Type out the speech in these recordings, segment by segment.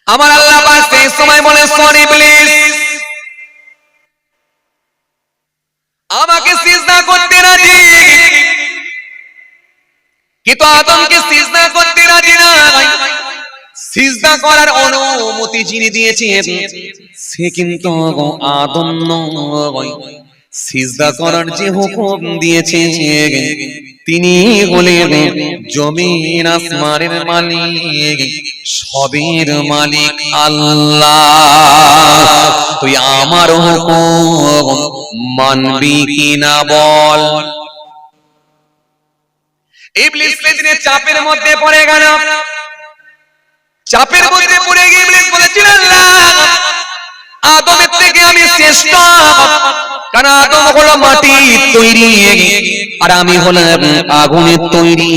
আমার আল্লাহ পাক সেই সময় বলে, শোন ইবলিস, আমাকে সিজদা করতে রাজি, কিন্তু আদমকে সিজদা করতে রাজি না। সিজদা করার অনুমতি যিনি দিয়েছেন সে কিন্তু আদম নয়, সিজদা করার যে হুকুম দিয়েছেন তিনি হলেন জমিন আসমানের মালিক, সবের মালিক আল্লাহ। তুই আমার হুকুম মানবি কিনা বল। ইবলিস সেদিনে চাপের মধ্যে পড়ে গেল। চাপের মধ্যে পড়ে গিয়ে ইবলিস বলেছিল, আল্লাহ, আদমের থেকে আমি শ্রেষ্ঠ, কারণ আদম হলো মাটির তৈরি আর আমি হলাম আগুনের তৈরি।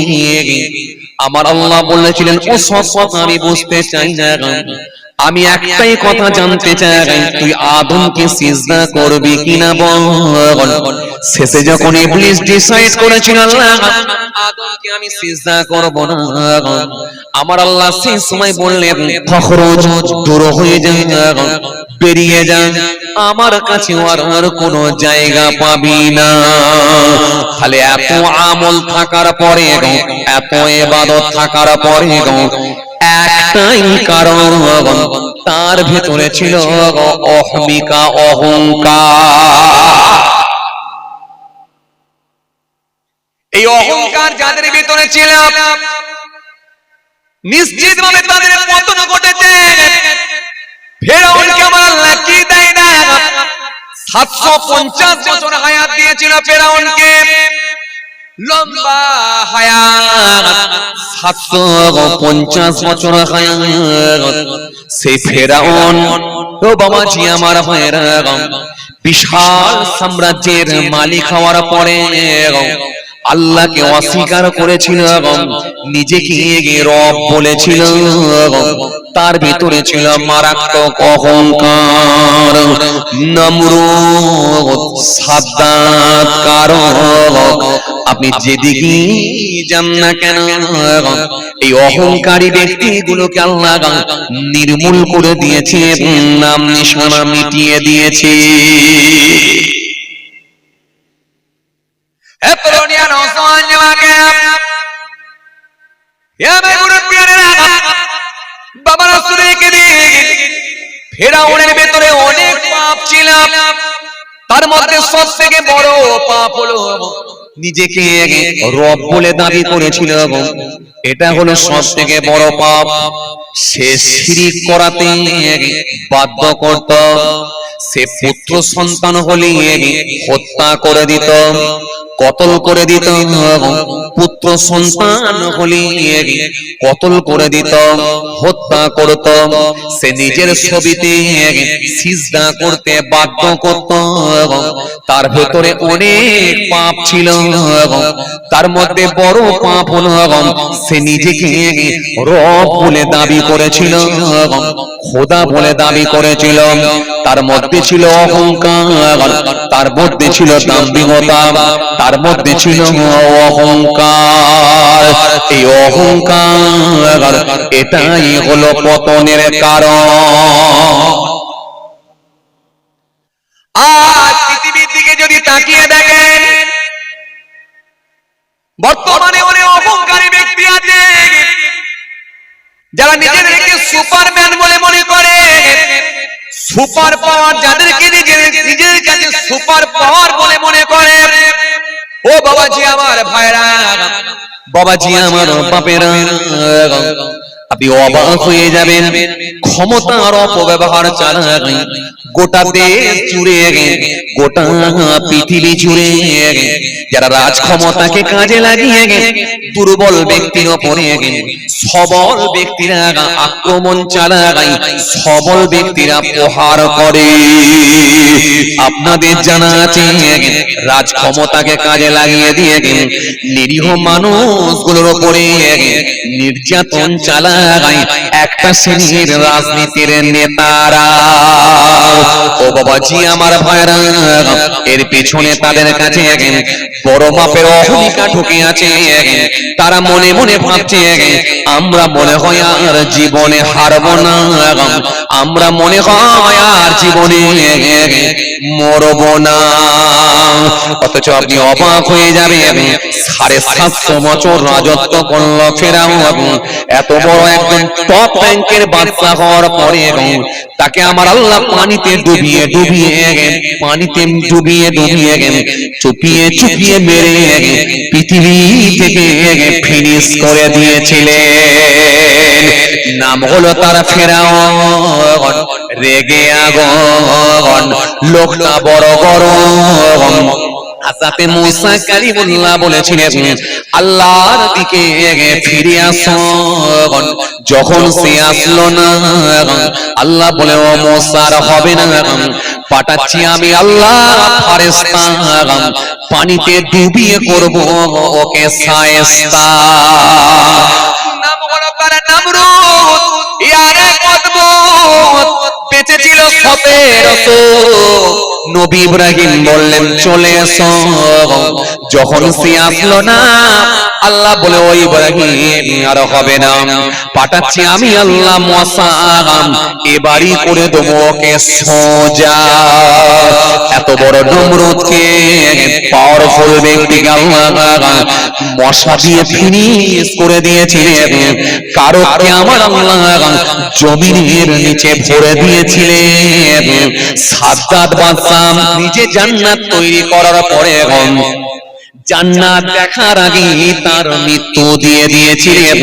আমার আল্লাহ বলেছিলেন, ও সব আমি বুঝতে চাই না, আমি একটাই কথা জানতে চাই, তুই আদমকে সিজদা করবি কিনা বল। শেষে যখন ইবলিস ডিসাইড করেছিল আল্লাহ আদমকে আমি সিজদা করব না, আমার আল্লাহ সেই সময় বললেন, ফখরুজ, দূর হয়ে যা, বেরিয়ে যা, আমার কাছে আর কোনো জায়গা পাবি না। তাহলে এত আমল থাকার পরে, এত ইবাদত থাকার পরে একটাই কারণ, তার ভেতরে ছিল অহমিকা, অহংকার। এই অহংকার যাদের ভিতরে ছিল নিশ্চিতভাবে তাদের পতন ঘটেছে। ফেরাউনকে আমার আল্লাহ কি দেয় না, 750 বছর হায়াত দিয়েছিল ফেরাউনকে, লম্বা হায়াত, 750 বছর হায়াত। সেই ফেরাউন, ও বাবাজি আমার ভাইরা, বিশাল সাম্রাজ্যের মালিক হওয়ার পরে আল্লাহকে অস্বীকার করেছিল, নিজেকে রব বলেছিল। তার ভিতরে ছিল মারাত্মক অহংকার। নমরুদ, সাদ্দাত, কারুন, আপনি যেদিকে যান না কেন এই অহংকারী ব্যক্তিগুলোকে আল্লাহ নির্মূল করে দিয়েছে, নাম নিশানা মিটিয়ে দিয়েছে। ফেরাউনের ভেতরে অনেক পাপ ছিল, তার মধ্যে সবথেকে বড় পাপ হলো নিজেকে রব বলে দাবি করেছিল। এটা হলো সবথেকে বড় পাপ। সে শিরক করাতে বাধ্য করত। সে পুত্র সন্তান হলে হত্যা করে দিত, কতল করে দিত। পুত্র সন্তান হলে কতল করে দিত, হত্যা করত। সে নিজের ছবিতে সিজদা করতে বাধ্য করত। তার ভেতরে অনেক পাপ ছিল। তার মধ্যে বড় পাপ হলো সে নিজেকে রব বলে দাবি করেছিল, খোদা বলে দাবি করেছিল। তার মধ্যে ছিল অহংকার, তার মধ্যে ছিল দাম্ভিকতা, তার মধ্যে ছিল অহংকার। এই অহংকার এটাই হলো পতনের কারণ। আজ পৃথিবীর দিকে যদি তাকিয়ে দেখেন, বর্তমানে অনেক অহংকারী ব্যক্তি আছে যারা নিজেদেরকে সুপারম্যান বলে মনে করে। সুপার পাওয়ার যাদেরকে নিজের কাছে সুপার পাওয়ার বলে মনে করে, ও বাবাজি আমার ভাইরা, বাবাজি আমার বাপেরা, আপনি অবাক হয়ে যাবেন। ক্ষমতার অপব্যবহার চালায় গোটা দেশ জুড়ে, গোটা পৃথিবী জুড়ে যারা রাজ ক্ষমতাকে কাজে লাগিয়ে দুর্বল ব্যক্তির ওপরে সবল ব্যক্তিরা আক্রমণ চালায়, সবল ব্যক্তিরা প্রহার করে। আপনাদের জানা আছে রাজ ক্ষমতাকে কাজে লাগিয়ে দিয়ে নিরীহ মানুষগুলোর ওপরে নির্যাতন চালায়, একটা শ্রেণীর রাজনীতির নেতারা। ও বাবাজি আমার ভাইরা, এর পিছনে তাদের কাছে বড় মাপের অহমিকা ঢুকে আছে। তারা মনে মনে ভাবছে আমরা মনে হয় আর জীবনে হারবো না, আমরা মনে হয় আর জীবনে মরবো না। অথচ আপনি অবাক হয়ে যাবেন, 750 বছর রাজত্ব করল ফেরাউন, এত বড় একজন টপ র্যাঙ্কের বাদশা হওয়ার পরে তাকে আমার আল্লাহ পানিতে ডুবিয়ে ডুবিয়ে পানিতে ডুবিয়ে ডুবিয়ে চুপিয়ে চুপিয়ে মেরে পৃথিবী থেকে ফিনিশ করে দিয়েছিলেন। নাম হলো তার ফেরাউন, রেগে আগুন, লোকটা বড় গরম। হাজরাতে মুসা কালিমুল্লাহ বলেছিলেন আল্লাহর দিকে ফিরে আসো। যখন সে আসলো না, আল্লাহ বলে ও মুসা আর হবে না, পাঠাচ্ছি আমি আল্লাহ ফেরেশতা, পানিতে ডুবিয়ে করব ওকে শায়েস্তা। নাম হলো তার নমরুদ। ইয়ারে অদ্ভুত বেঁচে ছিল 1700। নবী ইব্রাহিম বললেন চলে এসো। যখন সে আসলো না, আল্লাহ বলে ওই ইব্রাহিম আর হবে না, পাঠাচ্ছি আমি আল্লাহ মুসা, এবারই করে দেবো ওকে সোজা। এত বড় নমরুদকে পাওয়ারফুল ব্যক্তিকে আল্লাহ মশা দিয়ে ফিনিশ করে দিয়েছিলেন। কারোকে আমার আল্লাহ জমিনের নিচে ভরে দিয়েছিলেন। সাদ্দাত বাদশা নিজে জান্নাত তৈরি করার পরে জান্নাত দেখার আগে তার মৃত্যু দিয়ে দিয়েছিলেন।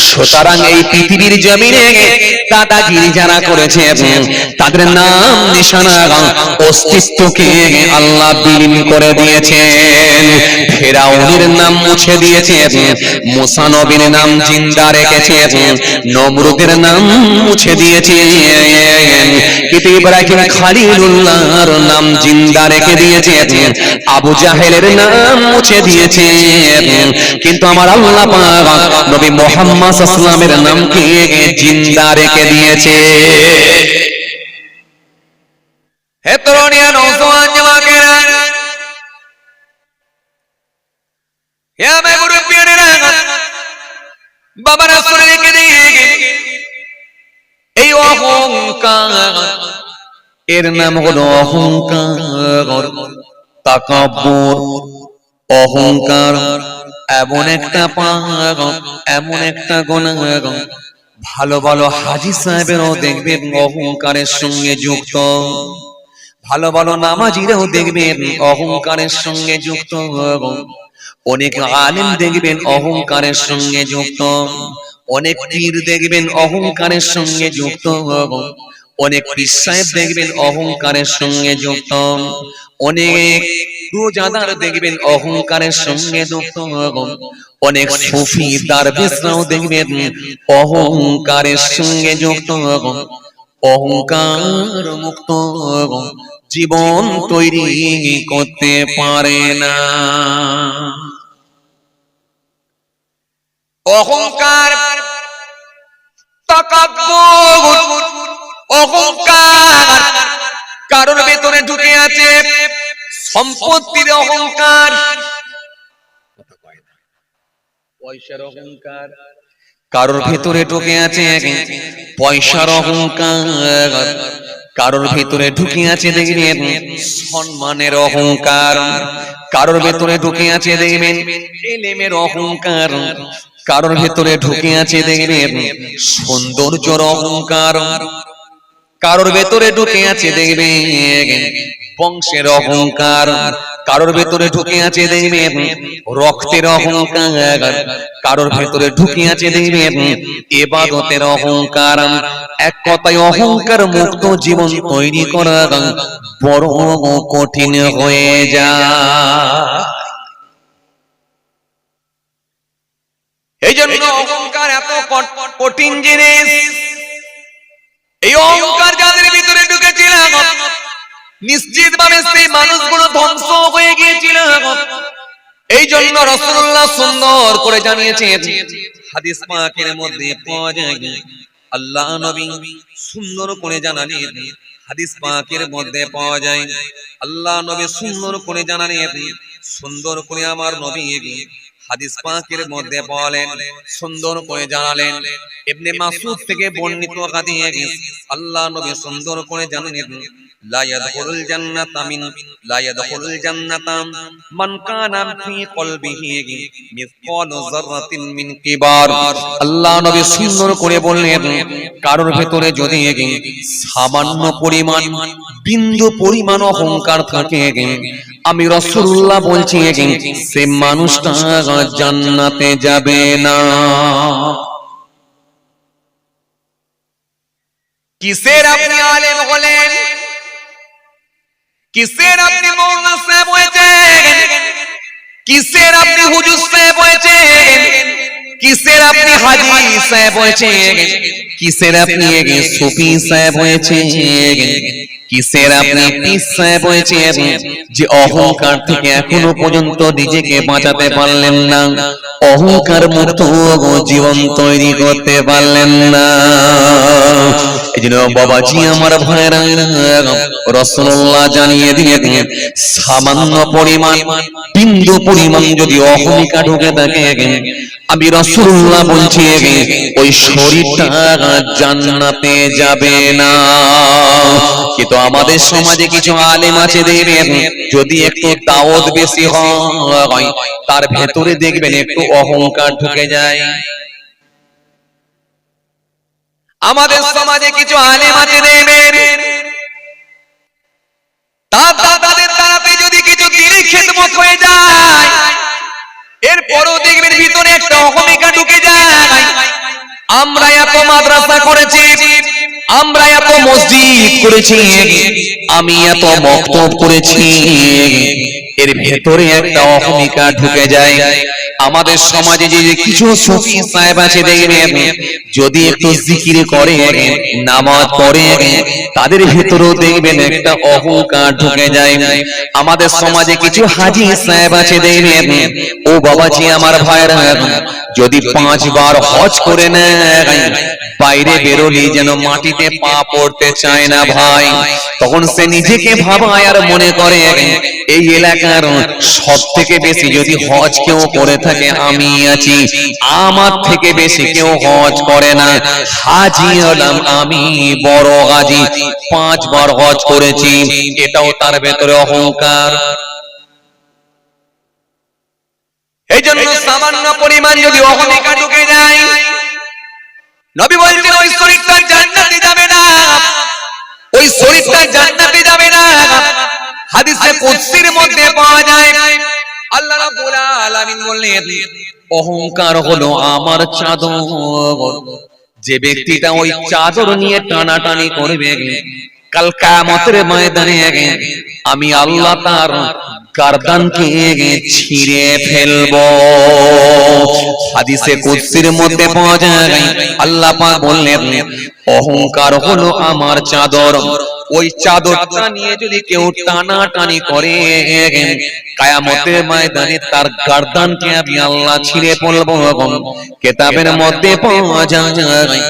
সুতরাং এই পৃথিবীর জমিনে দাদাগিরি যারা করেছে তাদের নাম নিশানা অস্তিত্বকে আল্লাহ বিলীন করে দিয়েছেন। ফেরাউনের নাম মুছে দিয়েছেন, মুসা নবীর নাম জিন্দা রেখেছেন, নমরুদের নাম মুছে দিয়েছেন, কিন্তু ইব্রাহিম খলিলুল্লাহর নাম জিন্দা রেখে দিয়েছেন, আবু জাহেলের নাম মুছে দিয়েছেন, কিন্তু আমার আল্লাহ পাক নবী মুহাম্মদ সাল্লাল্লাহু আলাইহি ওয়াসাল্লামের নামকে জিন্দা রেখে দিয়েছে। হে তরুণী নওজোয়ান যুবকেরা, হে আমার মুরব্বিয়ানেরা, বাবারা শুনে রেখে দিন, এই অহংকার, এর নাম হলো অহংকার, তাকাব্বুর। অহংকার এমন একটা পাপ, এমন একটা গুনাহ, ভালো ভালো হাজী সাহেবেরও দেখবেন অহংকারের সঙ্গে যুক্ত, ভালো ভালো নামাজিরাও দেখবেন অহংকারের সঙ্গে যুক্ত, অনেক আলেম দেখবেন অহংকারের সঙ্গে যুক্ত, অনেক পীর দেখবেন অহংকারের সঙ্গে যুক্ত, অনেক পীর সাহেব দেখবেন অহংকারের সঙ্গে যুক্ত, অনেক রোজাদার দেখবেন অহংকারের সঙ্গে যুক্ত, অনেক সুফি দারবেশরাও দেখবেন অহংকারের সঙ্গে যুক্ত। অহংকার মুক্ত জীবন তৈরি করতে পারে না। অহংকার, তাকাব্বুর, অহংকার কারোর ভেতরে ঢুকে আছে, সম্পত্তির অহংকার, পয়সার অহংকার কারোর ভেতরে ঢুকে আছে, পয়সার অহংকার কারোর ভেতরে ঢুকে আছে, দেখবেন সম্মানের অহংকার কারোর ভেতরে ঢুকে আছে, দেখবেন ইলমের অহংকার কারোর ভেতরে ঢুকে আছে, দেখবেন সৌন্দর্যের অহংকার কারোর ভেতরে ঢুকে আছে, দেখবেন বংশের অহংকার কারোর ভেতরে ঢুকে আছে, দেখবেন রক্তের অহংকার কারোর ভেতরে ঢুকে আছে, দেখবেন ইবাদতের অহংকার। এক কথায় অহংকার মুক্ত জীবন তৈরি করা বড় কঠিন হয়ে যায়। এই জন্য অহংকার এত কঠিন জিনিস। এই অহংকার যাদের ভিতরে ঢুকেছিল নিশ্চিত ভাবে সেই মানুষগুলো ধ্বংস হয়ে গিয়েছিল। এই জন্য রাসূলুল্লাহ সুন্দর করে জানিয়েছেন, হাদিস পাকের মধ্যে পাওয়া যায়, আল্লাহ নবী সুন্দর করে জানালেন, হাদিস পাকের মধ্যে পাওয়া যায়, আল্লাহ নবী সুন্দর করে জানালেন, সুন্দর করে আমার নবী হাদিস পাকের মধ্যে বলেন, সুন্দর করে জানালেন। ইবনে মাসউদ থেকে বর্ণিত হাদিস, আল্লাহ নবী সুন্দর করে জানালেন, লা ইয়াদখুলুল জান্নাতা মান কানা ফি কলবিহি মিসকালু যাররাতিন মিন কিবার। আল্লাহ নবী সুন্দর করে বললেন, কারোর ভেতরে যদি সামান্য পরিমাণ, বিন্দু পরিমাণ অহংকার থাকে, আমি রাসূলুল্লাহ বলছি সে মানুষটা জান্নাতে যাবে না। কিসের আপনি আলেম হলেন, কিসের আপনি মৌলানা সাহেব হয়েছেন, কিসের আপনি হুজুর সাহেব হয়েছেন, কিসের আপনি হাজী সাহেব হয়েছেন, কিসের আপনি সুফি সাহেব হয়েছেন, কিসের আপনি পীর সাহেব হয়েছেন, যে অহংকার থেকে এখনো পর্যন্ত নিজেকে বাঁচাতে পারলেন না, অহংকার মুক্ত জীবন তৈরি করতে পারলেন না। এইজন্য বাবাজি আমার ভাইরা, রাসূলুল্লাহ জানিয়ে দিয়েছেন, সামান্য পরিমাণ, বিন্দু পরিমাণ যদি অহমিকা ঢুকে থাকে, আমি রাসূলুল্লাহ বলছি ওই শরীরটা জান্নাতে যাবে না। কিন্তু আমাদের সমাজে কিছু আলেম আছে, দেখবেন যদি একটু দাওয়াত বেশি হয়, তার ভেতরে দেখবেন একটু অহংকার ঢুকে যায়। আমাদের সমাজে কিছু আলেম আছে, দেখবেন তাদের দ্বারাতে যদি কিছু দিনের খেদমত হয়ে যায়, এরপরও দেখবেন ভিতরে একটা অহমিকা ঢুকে যায়। আমরা এত মাদ্রাসা করেছি, আমরা এত মসজিদ করেছি, আমি এত মক্তব করেছি, এর ভেতরে একটা অহমিকা ঢুকে যায়। আমাদের সমাজে যে কিছু সুফি সাহেব আছে, দেখবেন যদি একটু জিকির করে, নামাজ পড়ে, তাদের ভেতরেও দেখবেন একটা অহংকার ঢুকে যায়। আমাদের সমাজে কিছু হাজী সাহেব আছে, দেখবেন ও বাবাজি আমার ভাইরা, যদি 5 বার হজ করে নেয়, বাইরে বেরোলি যেন মাটিতে পা পড়তে চায় না ভাই। তখন সে নিজেকে ভাবায় আর মনে করে এই এলাকার সব থেকে বেশি যদি হজ কেউ করে থাকে আমি আছি, আমার থেকে বেশি কেউ হজ করে না, হাজি হলাম আমি, বড় হাজি, 5 বার হজ করেছি। এটাও তার ভেতরে অহংকার। এই জন্য সামান্য পরিমাণ যদি অহমিকা ঢুকে যায়, নবী বলছেন ওই শরীরটা জান্নাতে যাবে না, ওই শরীরটা জান্নাতে যাবে না। হাদিসে কুদসির মধ্যে পাওয়া যায়, আল্লাহ রাব্বুল আলামিন বললেন, অহংকার হলো আমার চাদর, যে ব্যক্তিটা ওই চাদর নিয়ে টানাটানি করবে, কাল কিয়ামতের ময়দানে আমি আল্লাহ তার গর্দানকে ছিঁড়ে ফেলবো। হাদিসে কুদসির মধ্যে পাওয়া যায়, আল্লাহ পাক বললেন, অহংকার হলো আমার চাদর, ওই চাদরটা নিয়ে যদি কেউ টানাটানি করে, কিয়ামতের ময়দানে তার গর্দানকে আমি আল্লাহ ছিঁড়ে ফেলবো। কিতাবের মধ্যে পাওয়া যায়,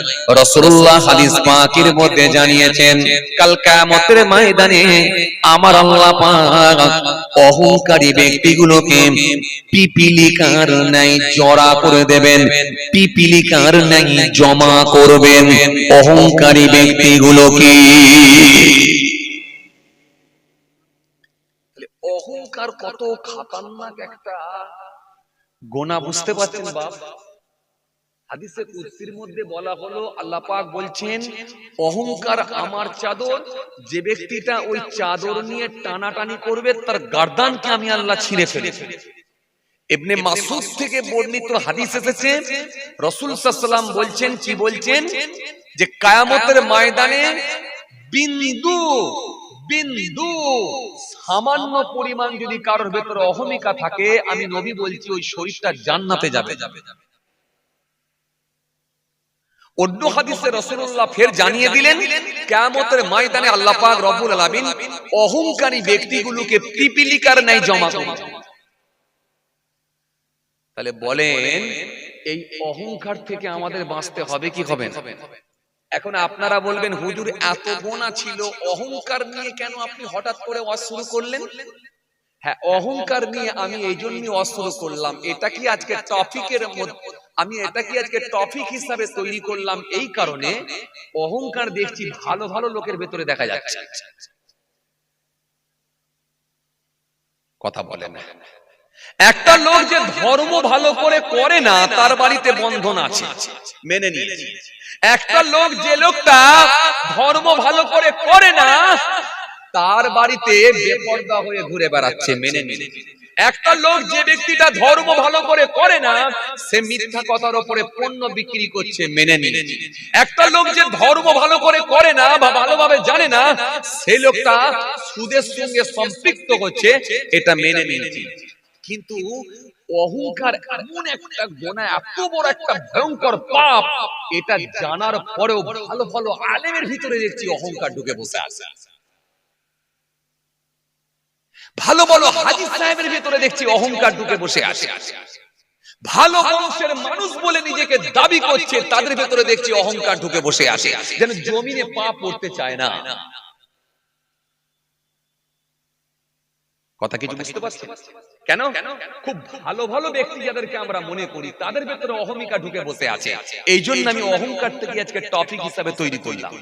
রাসূলুল্লাহ হাদিস পাকের মধ্যে জানিয়েছেন, কাল কিয়ামতের ময়দানে আমার আল্লাহ পাক অহংকারী ব্যক্তিগুলোকে পিপিলিকার ন্যায় জড়া করে দেবেন, পিপিলিকার ন্যায় জমা করবেন অহংকারী ব্যক্তিগুলোকে। অহংকার কত খতরনাক একটা গোনা, বুঝতে পারছেন বাপ? হাদিসে কুদসির মধ্যে বলা হলো, আল্লাহ পাক বলছেন, অহংকার আমার চাদর, যে ব্যক্তিটা ওই চাদর নিয়ে টানাটানি করবে তার গর্দানকে আমি আল্লাহ ছিঁড়ে ফেলবো। ইবনে মাসউদ থেকে বর্ণিত হাদিস এসেছে, রাসূল সাল্লাল্লাহু আলাইহি ওয়াসাল্লাম বলছেন, কি বলছেন, যে কিয়ামতের ময়দানে বিন্দু বিন্দু সামান্য পরিমাণ যদি কারোর ভেতরে অহমিকা থাকে, আমি নবী বলছি ওই শরীরটা জান্নাতে যাবে। অন্য হাদিসে রাসূলুল্লাহ ফের জানিয়ে দিলেন, কিয়ামতের ময়দানে আল্লাহ পাক রব্বুল আলামিন অহংকারী ব্যক্তিগুলোকে পিপিলিকার ন্যায় জমা করবেন। তাহলে বলেন এই অহংকার থেকে আমাদের বাঁচতে হবে কি হবে না? এখন আপনারা বলবেন হুজুর এত গোনা ছিল, অহংকার নিয়ে কেন আপনি হঠাৎ করে ওয়াজ শুরু করলেন? হ্যাঁ, অহংকার নিয়ে আমি এই জন্যই ওয়াজ শুরু করলাম, এটা কি আজকে টপিকের মধ্যে, আমি এটা কি আজকে টপিক হিসাবে তৈরি করলাম এই কারণে, অহংকার দেখছি ভালো ভালো লোকের ভেতরে দেখা যাচ্ছে। কথা বলে না। একটা লোক যে ধর্ম ভালো করে করে না, তার বাড়িতে বন্ধন আছে, মেনে নিয়েছি। একটা লোক যে লোকটা ধর্ম ভালো করে করে না, তার বাড়িতে বেপরদা হয়ে ঘুরে বেড়াচ্ছে, মেনে নিয়েছি। একটা লোক যে ব্যক্তিটা ধর্ম ভালো করে করে না, সে মিথ্যা কথার উপরে পণ্য বিক্রি করছে, মেনে নিয়েছি। একটা লোক যে ধর্ম ভালো করে করে না বা ভালোভাবে জানে না, সেই লোকটা সুদের সঙ্গে সম্পৃক্ত হচ্ছে, এটা মেনে নিয়েছি। কিন্তু অহংকার এমন একটা গুনাহ, এত বড় একটা ভয়ঙ্কর পাপ, এটা জানার পরেও ভালো ভালো আলেমের ভিতরে দেখছি অহংকার ঢুকে বসে আছে। ভালো ভালো হাজী সাহেবের ভিতরে দেখছি অহংকার ঢুকে বসে আছে। ভালো বংশের মানুষ বলে নিজেকে দাবি করছে, তাদের ভিতরে দেখছি অহংকার ঢুকে বসে আছে, যেন জমিনে পা পড়তে চায় না। কথা কিছু বুঝতে পারছেন? কেন? খুব ভালো ভালো ব্যক্তি যাদেরকে আমরা মনে করি, তাদের ভেতরে অহমিকা ঢুকে বসে আছে। এই জন্য আমি অহংকার থেকে আজকে টপিক হিসাবে তৈরি করলাম।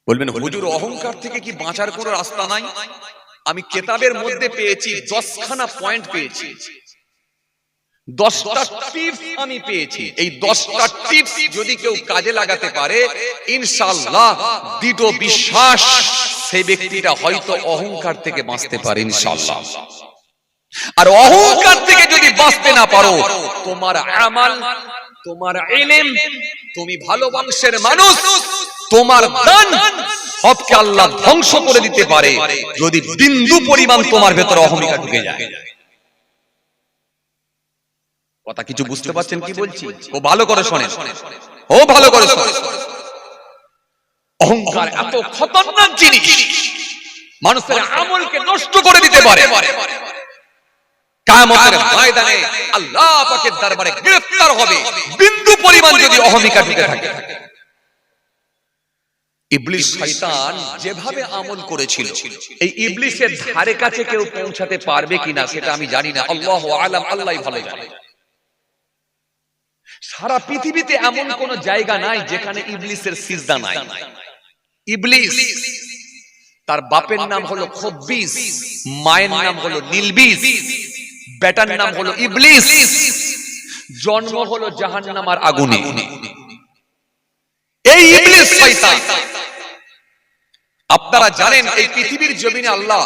বলবেন হুজুর অহংকার থেকে কি বাঁচার কোনো রাস্তা নাই? আমি কিতাবের মধ্যে পেয়েছি 10খানা পয়েন্ট পেয়েছি, 10টা টিপস আমি পেয়েছি। এই 10টা টিপস যদি কেউ কাজে লাগাতে পারে, ইনশাআল্লাহ দৃঢ় বিশ্বাস সেই ব্যক্তিটা হয়তো অহংকার থেকে বাঁচতে পারে ইনশাআল্লাহ। আর অহংকার থেকে যদি বাঁচতে না পারো, তোমার আমল, তোমার ইলম, তুমি ভালো বংশের মানুষ, তোমার দান সবকে আল্লাহ ধ্বংস করে দিতে পারে যদি বিন্দু পরিমাণ তোমার ভেতরে অহমিকা ঢুকে যায়। কথা কিছু বুঝতে পারছেন কি বলছি? ও ভালো করে শোনেন, ও ভালো করে শোনেন। অহংকার এত খতরনাক জিনিস, মানুষের আমলকে নষ্ট করে দিতে পারে। কিয়ামতের ময়দানে আল্লাহ পাকের দরবারে গ্রেফতার হবে বিন্দু পরিমাণ যদি অহমিকা ঢুকে থাকে। ইবলিস শয়তান যেভাবে আমল করেছিল, এই ইবলিসের ধারে কাছে কেউ পৌঁছাতে পারবে কিনা সেটা আমি জানি না, আল্লাহু আলাম, আল্লাহই ভালো জানে। সারা পৃথিবীতে এমন কোন জায়গা নাই যেখানে ইবলিসের সিজদা নাই। ইবলিস, তার বাপের নাম হলো খব্বিস, মায়ের নাম হলো নীলবিস, বেটার নাম হলো ইবলিস, জন্ম হলো জাহান্নামের আগুনে। এই ইবলিস শয়তান, আপনারা জানেন এই পৃথিবীর জমিনে আল্লাহ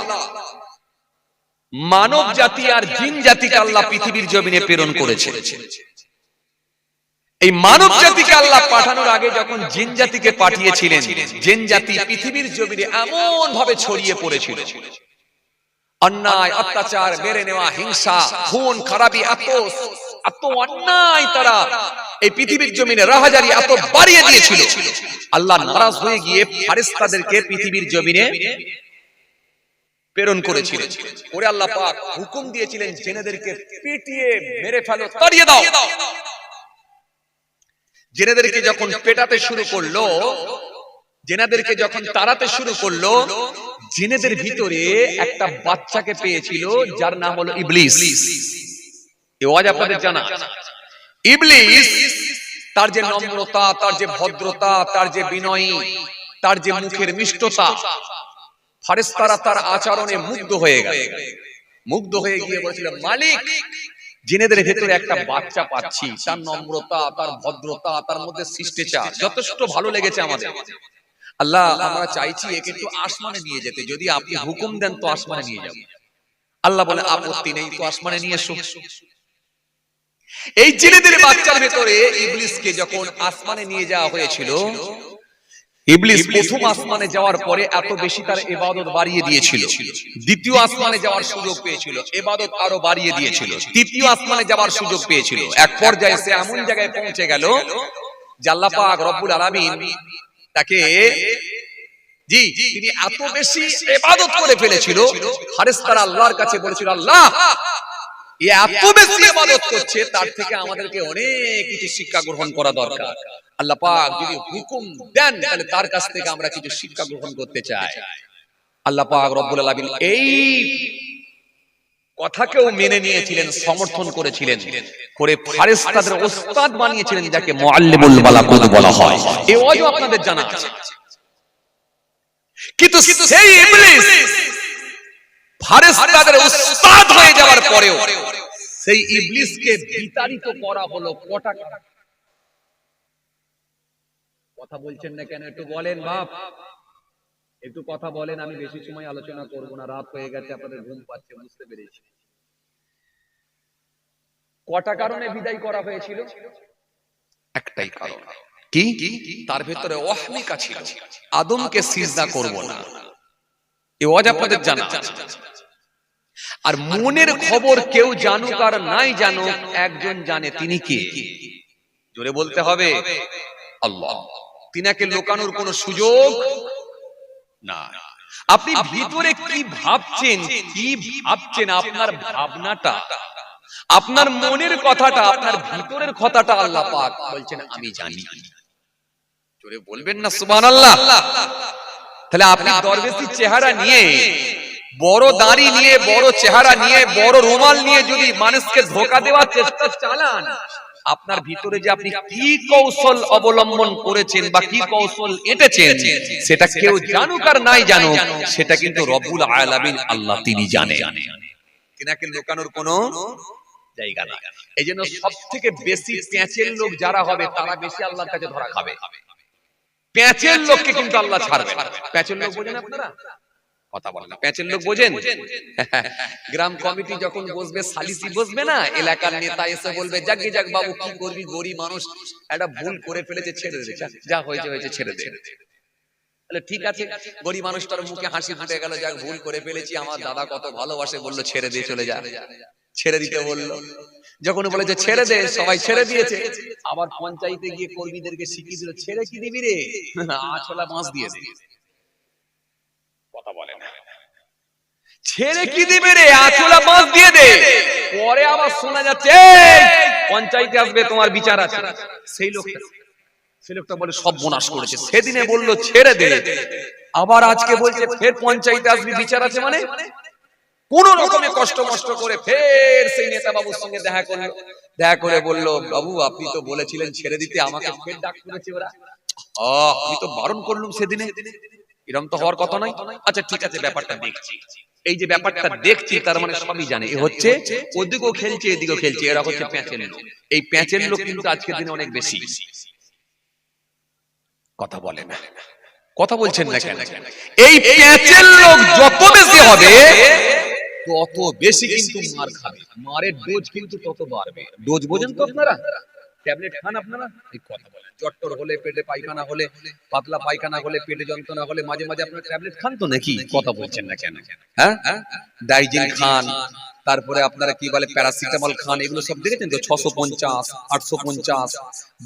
মানব জাতি আর জিন জাতিকে আল্লাহ পৃথিবীর জমিনে প্রেরণ করেছে। এই মানব জাতিকে আল্লাহ পাঠানোর আগে যখন জিন জাতিকে পাঠিয়েছিলেন, জিন জাতি পৃথিবীর জমিনে এমন ভাবে ছড়িয়ে পড়েছিল, অন্যায়, অত্যাচার, মেরে নেওয়া, হিংসা, খুন খারাপি, এত অন্যায় তারা এই পৃথিবীর জমিনে রাহাজারি এত বাড়িয়ে দিয়েছিল। আল্লাহ নারাজ হয়ে গিয়ে ফেরেশতাদেরকে পৃথিবীর জমিনে প্রেরণ করেছিলেন। ওরে আল্লাহ পাক হুকুম দিয়েছিলেন জিনেদেরকে পিটিয়ে মেরে ফেলো, তাড়িয়ে দাও। জিনেদেরকে যখন পেটাতে শুরু করলো, জিনেদেরকে যখন তাড়াতে শুরু করলো, জিনেদের ভিতরে একটা বাচ্চাকে পেয়েছিল যার নাম হলো ইবলিস। এই ওয়াজ আপনাদের জানা। ইবলিস তার যে নম্রতা, তার যে ভদ্রতা, তার যে বিনয়ী, তার যে মুখের মিষ্টতা, ফেরেশতারা তার আচরণে মুগ্ধ হয়ে গেল। মুগ্ধ হয়ে গিয়ে বলেছিল, মালিক, জিনেদের ভেতরে একটা বাচ্চা পাচ্ছি, তার নম্রতা, তার ভদ্রতা, তার মধ্যে শিষ্টাচার যথেষ্ট ভালো লেগেছে আমাদের। আল্লাহ, আমরা চাইছি একে একটু আসমানে নিয়ে যেতে, যদি আপনি হুকুম দেন তো আসমানে নিয়ে যাব। আল্লাহ বলে, আপত্তি নেই, তো আসমানে নিয়ে এসো। এই জিনেদের বাচ্চার ভেতরে ইবলিসকে যখন আসমানে নিয়ে যাওয়া হয়েছিল, ইবলিস প্রথম আসমানে যাওয়ার পরে এত বেশি তার ইবাদত বাড়িয়ে দিয়েছিল। দ্বিতীয় আসমানে যাওয়ার সুযোগ পেয়েছিল, ইবাদত আরো বাড়িয়ে দিয়েছিল। তৃতীয় আসমানে যাওয়ার সুযোগ পেয়েছিল। এক পর্যায়ে সে এমন জায়গায় পৌঁছে গেল যে আল্লাহ পাক রব্বুল আলামিন তাকে জি, তিনি এত বেশি ইবাদত করে ফেলেছিল, ফেরেশতারা আল্লাহর কাছে বলেছিল, আল্লাহ এত বেশি ইবাদত করছে, তার থেকে আমাদেরকে অনেক কিছু শিক্ষা গ্রহণ করা দরকার। আল্লাহ পাক যদি হুকুম দেন তাহলে তার কাছ থেকে আমরা কিছু শিক্ষা গ্রহণ করতে চাই। আল্লাহ পাক রব্বুল আলামিন এই কথাকেও মেনে নিয়েছিলেন, সমর্থন করেছিলেন, করে ফেরেশতাদের ওস্তাদ বানিয়েছিলেন, যাকে মুআল্লিমুল মালাকুত বলা হয়। এই ওয়াজও আপনাদের জানা আছে। কিন্তু সেই ইবলিস ফেরেশতাদের ওস্তাদ হয়ে যাওয়ার পরেও সেই ইবলিসকে বিতাড়িত করা হলো কটা। কথা বলছেন না কেন? একটু বলেন বাপ, একটু কথা বলেন। আমি বেশি সময় আলোচনা করব না, রাত হয়ে গেছে, আপনাদের ঘুম পাচ্ছে, বুঝতে পেরেছি। কটা কারণে বিদায় করা হয়েছিল? একটাই কারণ। কি? তার ভেতরে ওয়াহমিকা ছিল, আদমকে সিজদা করব না। এই ওয়াজ আপনাদের জানা আছে। আর মনের খবর কেউ জানুক আর নাই জানুক, একজন জানে, তিনি কে? জোরে বলতে হবে, আল্লাহ। তিনাকে লুকানোর কোনো সুযোগ না। আপনি ভিতরে কি ভাবছেন, আপনার ভাবনাটা, আপনার মনের কথাটা, আপনার ভিতরের কথাটা আল্লাহ পাক বলছেন আমি জানি। জোরে বলবেন না সুবহানাল্লাহ। তাহলে আপনি দরবেশি চেহারা নিয়ে, বড় দাড়ি নিয়ে, বড় চেহারা নিয়ে, বড় রুমাল নিয়ে যদি মানুষকে ধোঁকা দেওয়ার চেষ্টা চালান, আপনার ভিতরে যে আপনি কি কৌশল অবলম্বন করেছেন বা কি কৌশল এঁটেছেন, সেটা কেউ জানুক আর নাই জানুক, সেটা কিন্তু রব্বুল আলামিন আল্লাহ তিনি জানেন। তিনাকে লুকানোর কোনো জায়গা না। এই জন্য সব থেকে বেশি প্যাঁচের লোক যারা হবে, তারা বেশি আল্লাহর কাছে ধরা খাবে। প্যাঁচের লোককে কিন্তু আল্লাহ ছাড়বে না। প্যাঁচের লোক বোঝেন আপনারা? কথা বলেন না। প্যাঁচের লোক বোঝেন? গ্রাম কমিটি যখন বসবে, সালিসি বসবে না, এলাকার নেতা এসে বলবে, যাক যাক বাবু কি করবি, গরিব মানুষ একটা ভুল করে ফেলেছে, ছেড়ে দে, যা হয়েছে হয়েছে, ছেড়ে দে। তাহলে ঠিক আছে, গরিব মানুষটার মুখে হাসি ফুটে গেল, যাক ভুল করে ফেলেছি, আমার দাদা কত ভালোবাসে, বললো ছেড়ে দিয়ে চলে যা। ছেড়ে দিতে বললো, যখন বলে যে ছেড়ে দে, সবাই ছেড়ে দিয়েছে। আবার পঞ্চায়েতে গিয়ে কর্মীদেরকে শিখিয়ে দিল, ছেড়ে কি দিবি রে, আছলা বাঁশ দিয়ে দে। কথা বলে না, ছেড়ে কি দিবে রে, আছলা বাঁশ দিয়ে দে। পরে আবার শোনা যাচ্ছে পঞ্চায়েতে আসবে, তোমার বিচার আছে। সেই লোকটা বলে সব বোনাস করেছে, সেদিনে বললো ছেড়ে দে, আবার আজকে বলছে ফের পঞ্চায়েতে আসবি, বিচার আছে। মানে কোন রকমে কষ্ট করে ফের সেই নেতা বাবুর সঙ্গে দেখা করলো। দেখা করে বললো, বাবু আপনি তো বলেছিলেন ছেড়ে দিতে, আমাকে ফের ডাক করেছে ওরা। আমি তো বারণ করলাম সেদিনে, এরকম তো হওয়ার কথা নয়। আচ্ছা ঠিক আছে, ব্যাপারটা দেখছি। এই যে ব্যাপারটা দেখছি, তার মানে সবই জানে। এ হচ্ছে ওদিকেও খেলছে, এদিকেও খেলছে, এরা হচ্ছে প্যাঁচের লোক। এই প্যাঁচের লোক কিন্তু আজকের দিনে অনেক বেশি। কথা বলে না, কথা বলছেন না কেন? এই প্যাঁচের লোক যত বেশি হবে, তত বেশি কিন্তু মার খাবে, মারের ডোজ কিন্তু তত বাড়বে। ডোজ বোঝেন তো আপনারা? ট্যাবলেট খান আপনারা? এই কথা বলেন, জট্টর হলে, পেটে পায়খানা হলে, পাতলা পায়খানা হলে, পেটে যন্ত্রণা হলে মাঝে মাঝে আপনারা ট্যাবলেট খান তো নাকি? কথা বলছেন না কেন? হ্যাঁ, ডাইজিন খান, তারপরে আপনারা কি বলে প্যারাসিটামল খান, এগুলো সব দেখেছেন তো? 650, 850,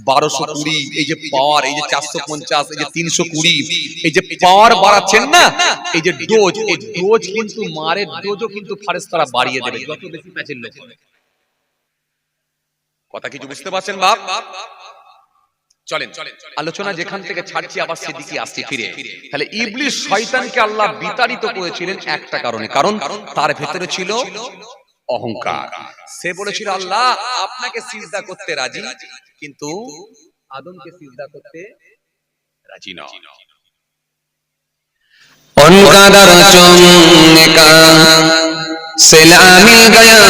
1220, এই যে পাওয়ার, এই যে 450, এই যে 320, এই যে পাওয়ার বাড়াচ্ছেন না, এই যে ডোজ, এই ডোজ কিন্তু মারের ডোজও কিন্তু ফেরেশতারা বাড়িয়ে দেবে যত বেশি প্যাচের লোক হবে। কথা কিছু বুঝতে পারছেন বাপ? চলেন আলোচনা যেখান থেকে ছাড়ছি আবার সেদিকে আসছি ফিরে। তাহলে ইবলিস শয়তানকে আল্লাহ বিতাড়িত করেছিলেন একটা কারণে, কারণ তার ভেতরে ছিল অহংকার। সে বলেছিল আল্লাহ আপনাকে সিজদা করতে রাজি, কিন্তু আদমকে সিজদা করতে রাজি না। उनका दर चूमने का सिला मिल गया,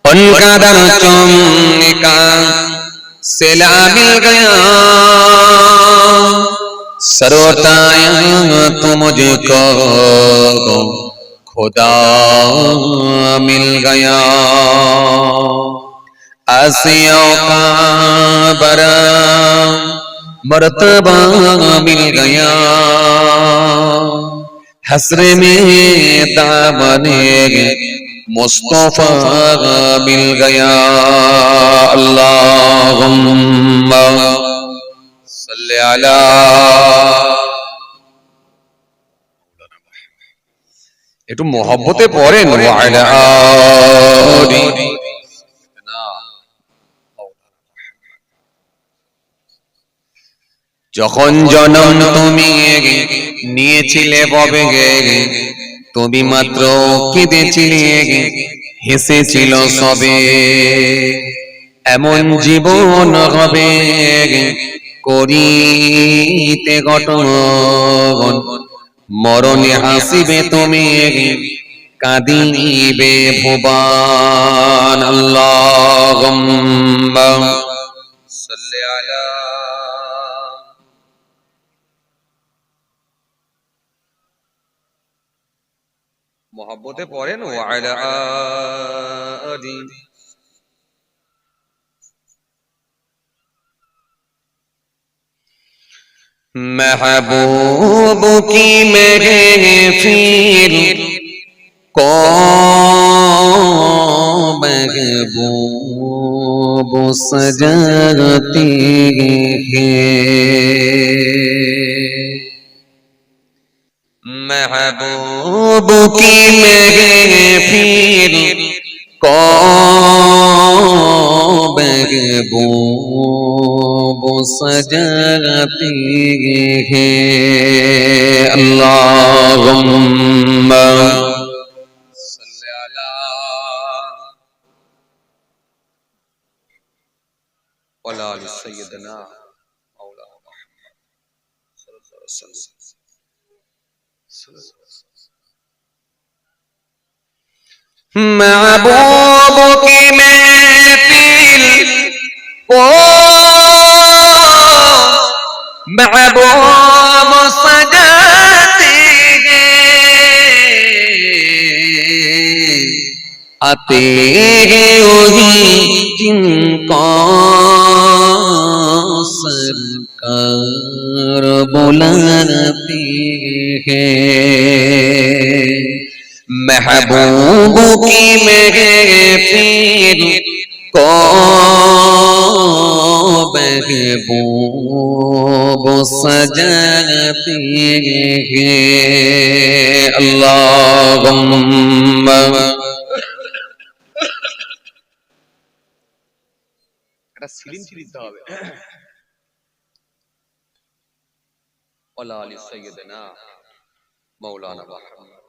उनका दर चूमने का सिला मिल गया, सरोताया तो मुझको खुदा मिल गया, आसियों का बरा मर्तबा मिल गया, हसरे में दामने मुस्तफा मिल गया। अल्लाहुम्मा सल्ली আলা একটু মহব্বতে পড়েন ওয়া আলা আলি। যখন জনম তুমি নিয়েছিলে ববে তুমি মাত্র কেঁদেছিলে হেসেছিল সবে এমন জীবন হবে করিতে গঠন মরণে হাসিবে তুমি কাঁদিবে ভুবন আল্লাহুম্মা সাল্লি আলা মোহাব্বতে পড়েন ওয়া আলা আলি। महबूब की महफिल को महबूब सजाती है महबूब की महफिल को महबूब सजाती है अल्लाहुम्मा सल्ली अला वला अली सय्यदना मौलाना मुहम्मद सल्लल्लाहु अलैहि वसल्लम। महबूब की महफिल को महबूब सजाते हैं आते हैं वही जिनको सरकार बुलाते हैं महबूब की महफिल को महबूब सजाते हैं अल्लाहुम्मा এটা সিরিঞ্জ দিতে হবে ওয়ালা আলি সাইয়্যিদিনা মাওলানা মুহাম্মদ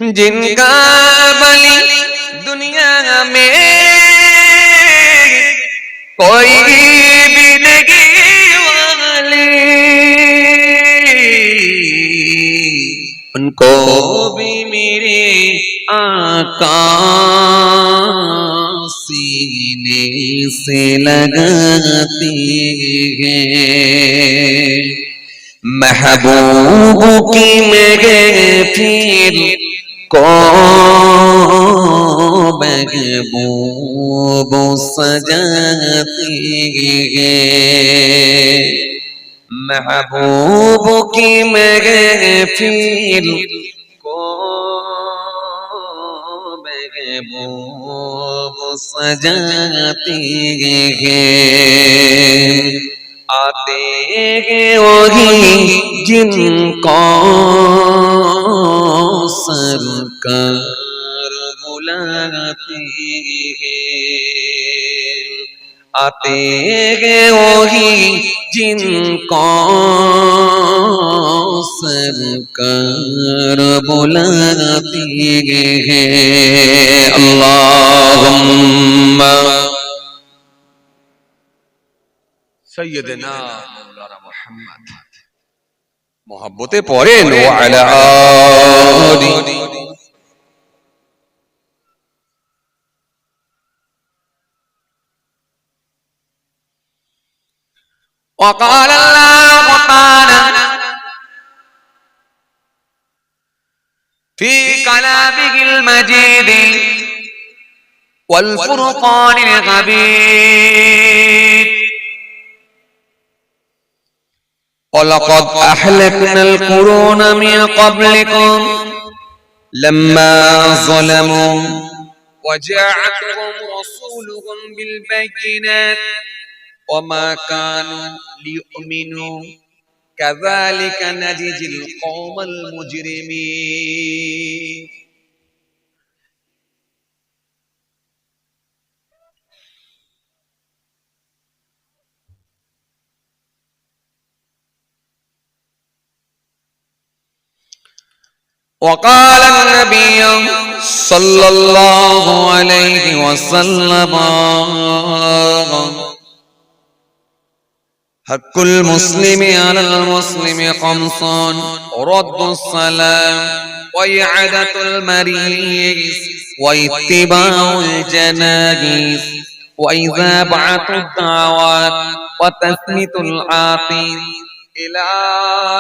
जिनका बली दुनिया में कोई भी नहीं वाले उनको भी मेरे आका सीने से लगाते हैं महबूब की महफिल को महबूब सजाते हैं महबूब की महफिल को महबूब सजाते हैं आते हैं वही जिनको सरकार बुलाते हैं आते हैं वही जिनको सरकार बुलाते हैं अल्लाहुम्मा सय्यदना मौलाना मुहम्मद मोहब्बते पढ़ेन व अला आलि وقال الله تعالى في كلامه المجيد والفرقان الحميد ولقد أهلكنا القرون من قبلكم لما ظلموا وجاءتهم رسول رسولهم بالبينات وما كانوا ليؤمنوا كذلك نجزي القوم المجرمين وقال النبي صلى الله عليه وسلم حق المسلم على المسلم خمس: رد السلام، وإعادة المريض، واتباع الجنائز، وإذابة الدعوات، وتثميت العاطف، إلى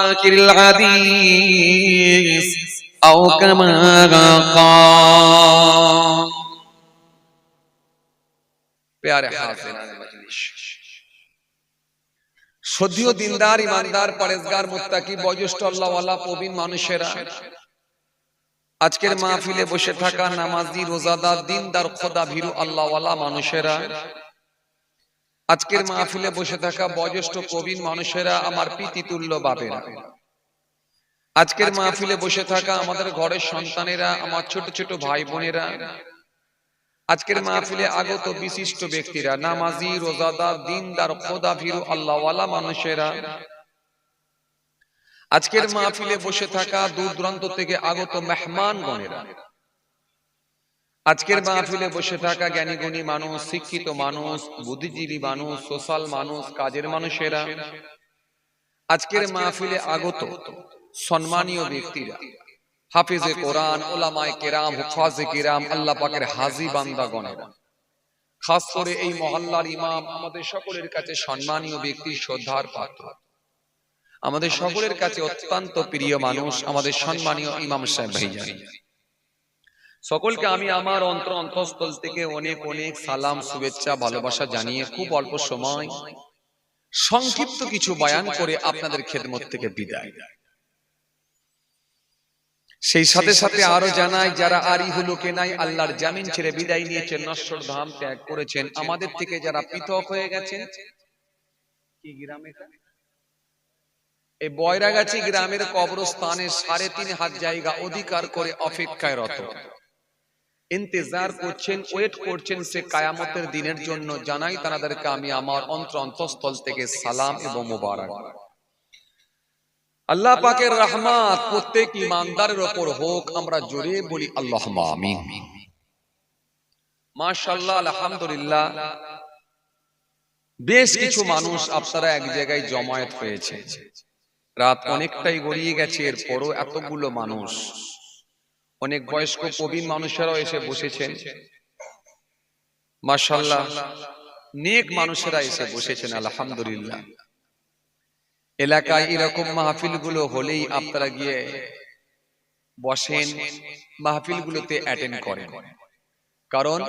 آخر الحديث أو كما قال. प्यारे हाज़िरान मजलिस সদীয় দিনদার ইমানদার পরেজগার মুত্তাকি বয়োজ্যেষ্ঠ আল্লাহওয়ালা প্রবীণ মানুষেরা আজকের মাহফিলে বসে থাকা নামাজি রোজাদার দিনদার খোদা ভীরু আল্লাহওয়ালা মানুষেরা আজকের মাহফিলে বসে থাকা বয়োজ্যেষ্ঠ প্রবীণ মানুষেরা আমার পিতৃতুল্য বাবেরা আজকের মাহফিলে বসে থাকা আমাদের ঘরের সন্তানেরা আমার ছোট ছোট ভাই বোনেরা আজকের মাহফিলে আগত বিশিষ্ট ব্যক্তিরা নামাজি রোজাদার দিনদার খোদা ভীরু আল্লাহওয়ালা মানুষেরা আজকের মাহফিলে বসে থাকা দূর দূরান্ত থেকে আগত মেহমানগণেরা আজকের মাহফিলে বসে থাকা জ্ঞানী গুণী মানুষ শিক্ষিত মানুষ বুদ্ধিজীবী মানুষ সোশ্যাল মানুষ কাজের মানুষেরা আজকের মাহফিলে আগত সম্মানীয় ব্যক্তিরা হাফিজে কোরআন ওলামায়ে কেরাম হুফাজে কিরাম আল্লাহ পাকের হাজী বান্দাগণেরা খাস করে এই মহল্লার ইমাম আমাদের সকলের কাছে সম্মানীয় ব্যক্তি শ্রদ্ধার পাত্র আমাদের সকলের কাছে অত্যন্ত প্রিয় মানুষ আমাদের সম্মানীয় ইমাম সাহেব ভাইজান সকলকে আমি আমার অন্তঃস্থল থেকে অনেক অনেক সালাম শুভেচ্ছা ভালোবাসা জানিয়ে খুব অল্প সময় সংক্ষিপ্ত কিছু বয়ান করে আপনাদের খেদমত থেকে বিদায় সেই সাথে সাথে আরো জানাই যারা আরিহুলুকে নাই আল্লাহর জামিন ছেড়ে বিদায় নিয়েছেন নশ্বর ধাম ত্যাগ করেছেন আমাদের থেকে যারা পৃথক হয়ে গেছেন কি গ্রাম এটা এই বয়রাগাছি গ্রামের কবরস্থানে ৩.৫ হাত জায়গা অধিকার করে অপেক্ষায় রত ইন্তজার করছেন ওয়েট করছেন সে কিয়ামতের দিনের জন্য জানাই তাদেরকে আমি আমার অন্তঃস্থল থেকে সালাম এবং মোবারক আল্লাহ পাকের রহমত প্রত্যেক ঈমানদারের উপর হোক আমরা জোরে বলি আল্লাহুম্মা আমিন মাশাআল্লাহ আলহামদুলিল্লাহ বেশ কিছু মানুষ আপনারা এক জায়গায় জমায়েত হয়েছে রাত অনেকটাই গড়িয়ে গেছে এরপরও এতগুলো মানুষ অনেক বয়স্ক প্রবীণ মানুষেরাও এসে বসেছেন মাশাআল্লাহ নেক মানুষেরা এসে বসেছেন আলহামদুলিল্লাহ এলাকায় এরকম মাহফিলগুলো হলেই আপনারা গিয়ে বসেন মাহফিলগুলোতে অ্যাটেন্ড করেন কারণ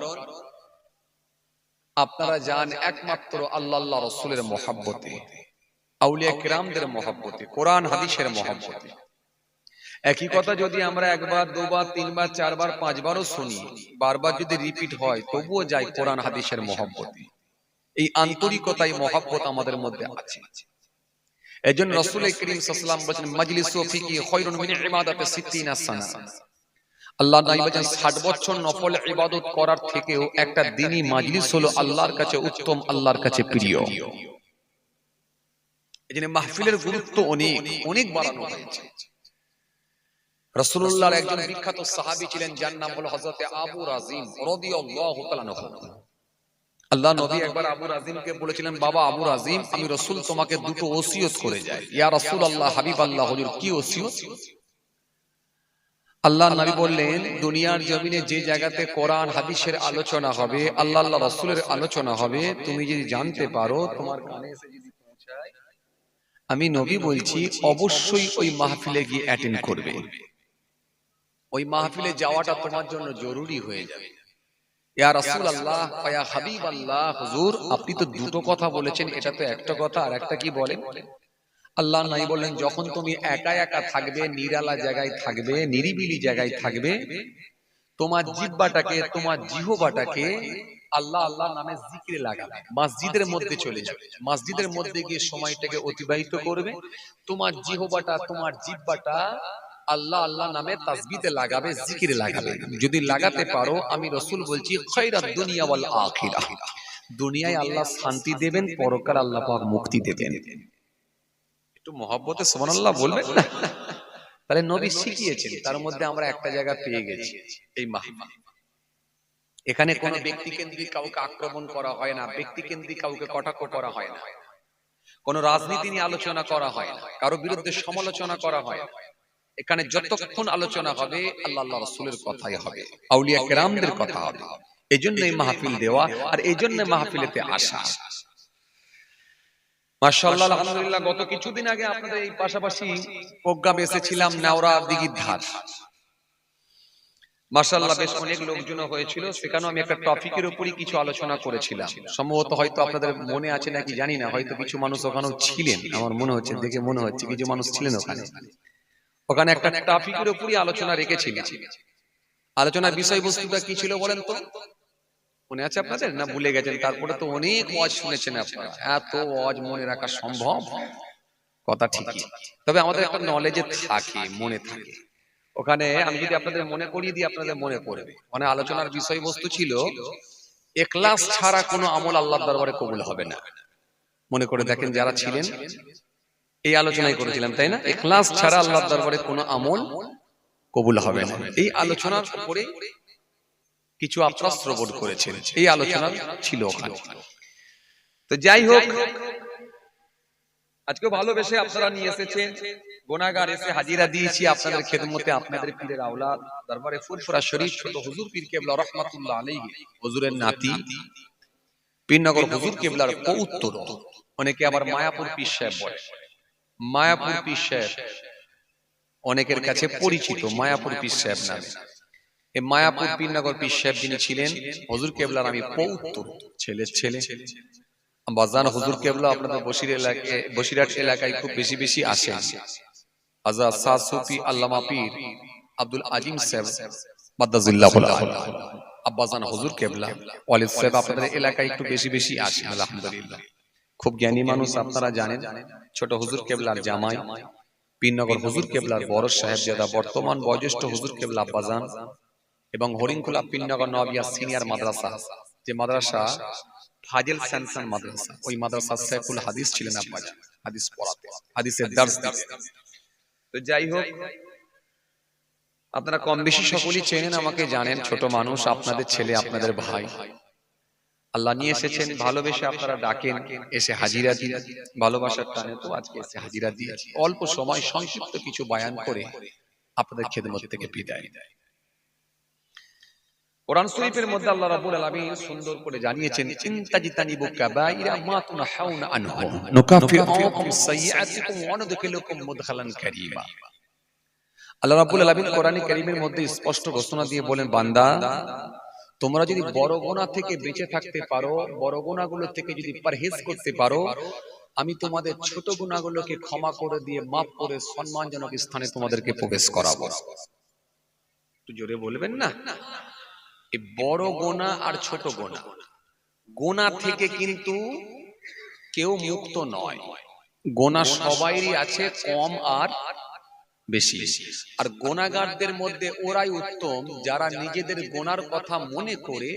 আপনারা জান একমাত্র আল্লাহ রাসূলের মহব্বতে আউলিয়া কিরামদের মহব্বতে কোরআন হাদিসের মহব্বতে একই কথা যদি আমরা একবার দুবার তিনবার চারবার পাঁচবারও শুনি বারবার যদি রিপিট হয় তবুও যায় কোরআন হাদিসের মহব্বতে এই আন্তরিকতাই মহব্বত আমাদের মধ্যে আছে এজন্য রাসূল করিম সাল্লাল্লাহু আলাইহি ওয়াসাল্লাম বলেন মাজলিসু ফিকি খায়রুন মিন ইবাদাতি 60 সানা আল্লাহ নবী বলেন 60 বছর নফল ইবাদত করার থেকেও একটা দ্বীনি মাজলিস হলো আল্লাহর কাছে উত্তম আল্লাহর কাছে প্রিয় এজন্য মাহফিলের গুরুত্ব অনেক অনেক বাড়ানো হয়েছে রাসূলুল্লাহর একজন বিখ্যাত সাহাবী ছিলেন যার নাম হলো হযরত আবু রাজিম রাদিয়াল্লাহু তাআলা আনহু আল্লাহ নবী একবার আবু রাজিমকে বলেছিলেন বাবা আবু রাজিম আমি রাসূল তোমাকে দুটো ওসিয়ত করে যাই ইয়া রাসূলুল্লাহ হাবিবাল্লাহ হুজুর কি ওসিয়ত আল্লাহ নবী বললেন দুনিয়ার জমিনে যে জায়গাতে কোরআন হাদিসের আলোচনা হবে আল্লাহ রাসূলের আলোচনা হবে তুমি যদি জানতে পারো তোমার কানে এসে যদি পৌঁছায় আমি নবী বলছি অবশ্যই ওই মাহফিলে গিয়ে অ্যাটেন্ড করবে ওই মাহফিলে যাওয়াটা তোমার জন্য জরুরি হয়ে যাবে ইয়া রাসূলুল্লাহ ইয়া হাবিবাল্লাহ হুজুর আপনি তো দুটো কথা বলেছেন এটা তো একটা কথা আর একটা কি বলেন আল্লাহ নবী বললেন যখন তুমি একা একা থাকবে নিরালা জায়গায় থাকবে নিরিবিলি জায়গায় থাকবে তোমার জিহ্বাটাকে তোমার জিহ্বাটাকে আল্লাহ আল্লাহ নামে জিকিরে লাগাবে, মসজিদের মধ্যে চলে যাবে, মসজিদের মধ্যে গিয়ে সময়টাকে অতিবাহিত করবে। তোমার জিহ্বাটা, তোমার জিহ্বাটা আল্লাহ আল্লাহ নামে তাসবিতে লাগাবে, জিকিরে লাগাবে। যদি লাগাতে পারো, আমি রাসূল বলছি খায়রাত দুনিয়া ওয়াল আখিরাহ, দুনিয়ায় আল্লাহ শান্তি দেবেন, পরকাল আল্লাহ পাক মুক্তি দেবেন। একটু মহব্বতে সুবহানাল্লাহ বলবেন না? তাহলে নবী শিখিয়েছেন, তার মধ্যে আমরা একটা জায়গা পেয়ে গেছি, এই মাহফিল। এখানে কোন ব্যক্তি কেন্দ্রিক কাউকে আক্রমণ করা হয় না, ব্যক্তি কেন্দ্রিক কাউকে কটাক্ষ করা হয় না, কোন রাজনীতি নিয়ে আলোচনা করা হয় না, কারো বিরুদ্ধে সমালোচনা করা হয় না। এখানে যতক্ষণ আলোচনা হবে আল্লাহ আল্লাহ রাসূলের কথাই হবে, আউলিয়া কেরামদের কথা হবে। এই জন্য এই মাহফিল দেওয়া, আর এই জন্য মাহফিলেতে আসা। মাশাআল্লাহ, আলহামদুলিল্লাহ। গত কিছুদিন আগে আপনাদের এই পাশাপাশি প্রোগ্রাম এসেছিলাম নেওরা দিঘির ধার। মাশাআল্লাহ, বেশ অনেক লোকজন হয়েছিল। সেখানেও আমি একটা টপিকের উপরই কিছু আলোচনা করেছিলাম। সম্ভবত হয়তো আপনাদের মনে আছে নাকি জানি না, হয়তো কিছু মানুষ ওখানেও ছিলেন, আমার মনে হচ্ছে, দেখে মনে হচ্ছে কিছু মানুষ ছিলেন ওখানে। ওখানে একটা টপিকের উপরই আলোচনা রেখেছিলাম। আলোচনার বিষয়বস্তুটা কি ছিল বলেন তো? মনে আছে আপনাদের, না ভুলে গেছেন? তারপরে তো অনেক ওয়াজ শুনেছেন আপনারা, এত ওয়াজ মনে রাখা সম্ভব? কথা ঠিকই, তবে আমাদের একটা নলেজে থাকে, মনে থাকে। ওখানে আমি যদি আপনাদের মনে করিয়ে দিই, আপনাদের মনে পড়বে। মানে আলোচনার বিষয়বস্তু ছিল ইখলাস ছাড়া কোনো আমল আল্লাহর দরবারে কবুল হবে না। মনে করে দেখেন, যারা ছিলেন এই আলোচনাই করেছিলাম, তাই না? ইখলাস ছাড়া আল্লাহর দরবারে কোনো আমল কবুল হবে না। এই আলোচনার উপরে কিছু আপনারা শ্রবণ করেছেন, এই আলোচনা ছিল ওখানে। তো যাই হোক, আজকে ভালোবেসে আপনারা নিয়ে এসেছেন, গুনাহগার এসে হাজিরা দিয়েছি আপনাদের খেদমতে, আপনাদের পীরের আওলাদ দরবারে ফুরফুরা শরীফ ছোট হুজুর পীর কেবলা রাহমাতুল্লাহ আলাইহি, হুজুরের নাতি পীরনগর হুজুর কেবলার পৌত্র, অনেকে আবার মায়াপুর পীর সাহেব বলে। মায়াপুর পীর সাহেব অনেকের কাছে পরিচিত, মায়াপুর পীর সাহেব নামে। এই মায়াপুর পীরনগর পীর সাহেব যিনি ছিলেন, হুজুর কেবলার আমি পৌত্র, ছেলের ছেলে। বাজান হুজুর কেবলা আপনাদের বসিরহাট এলাকায় খুব বেশি বেশি আসে। আজাদ সাদ সুফি আল্লামা পীর আব্দুল আজিম সাহেব বাদাজিল্লাহুল আলা, আব্বাজান হুজুর কেবলা ওয়ালিদ সাহেব আপনাদের এলাকায় একটু বেশি বেশি আসে। আলহামদুলিল্লাহ, খুব জ্ঞানী মানুষ, আপনারা জানেন। ছোট হুজুর কেবলার জামাই, পীরনগর হুজুর কেবলার বড় সাহেবজাদা, বর্তমান বয়োজ্যেষ্ঠ হুজুর কেবলা আব্বাজান, এবং হরিণখোলা পীরনগর নওয়াবিয়া সিনিয়র মাদ্রাসা, যে মাদ্রাসা ফাজিল সেনসান মাদ্রাসা, ওই মাদ্রাসা শেখুল হাদিস ছিলেন আব্বাজান, হাদিস পড়াতে, হাদিসের দার্স দিতেন। তো যাই হোক, আপনারা কম বেশি সকলেই চেনেন আমাকে, জানেন। ছোট মানুষ, আপনাদের ছেলে, আপনাদের ভাই। আল্লাহ নিয়ে এসেছেন, ভালোবেসে আপনারা ডাকেন, এসে হাজিরা দিন। ভালোবাসার টানে তো আজকে এসে হাজিরা দিয়েছি। অল্প সময় সংক্ষিপ্ত কিছু বয়ান করে আপনাদের খেদমত থেকে বিদায়। কোরআন শরীফের মধ্যে আল্লাহ রাব্বুল আলামিন সুন্দর করে জানিয়েছেন, ইনতাজিতানিবু কাবাইরা মা তুনহাউনা আনহু নুকাফিরু আনকুম সাইয়্যাতিকুম ওয়া নুদখিলুকুম মুদখালান কারীমা। আল্লাহ রাব্বুল আলামিন কোরআনে কারীমের মধ্যে স্পষ্ট ঘোষণা দিয়ে বলেন, বান্দা তোমরা যদি বড় গুনাহ থেকে বেঁচে থাকতে পারো, বড় গুনাহগুলো থেকে যদি পরহেজ করতে পারো, আমি তোমাদের ছোট গুনাহগুলোকে ক্ষমা করে দিয়ে মাফ করে সম্মানজনক স্থানে তোমাদেরকে প্রবেশ করাবো। একটু জোরে বলবেন না? এই বড় গোনা আর ছোট গোনা, গোনা থেকে কিন্তু কেউ মুক্ত নয়। গোনা সবাইরই আছে, কম আর বেশি। আর গোনাগারদের মধ্যে ওরাই উত্তম যারা নিজেদের গোনার কথা মনে করে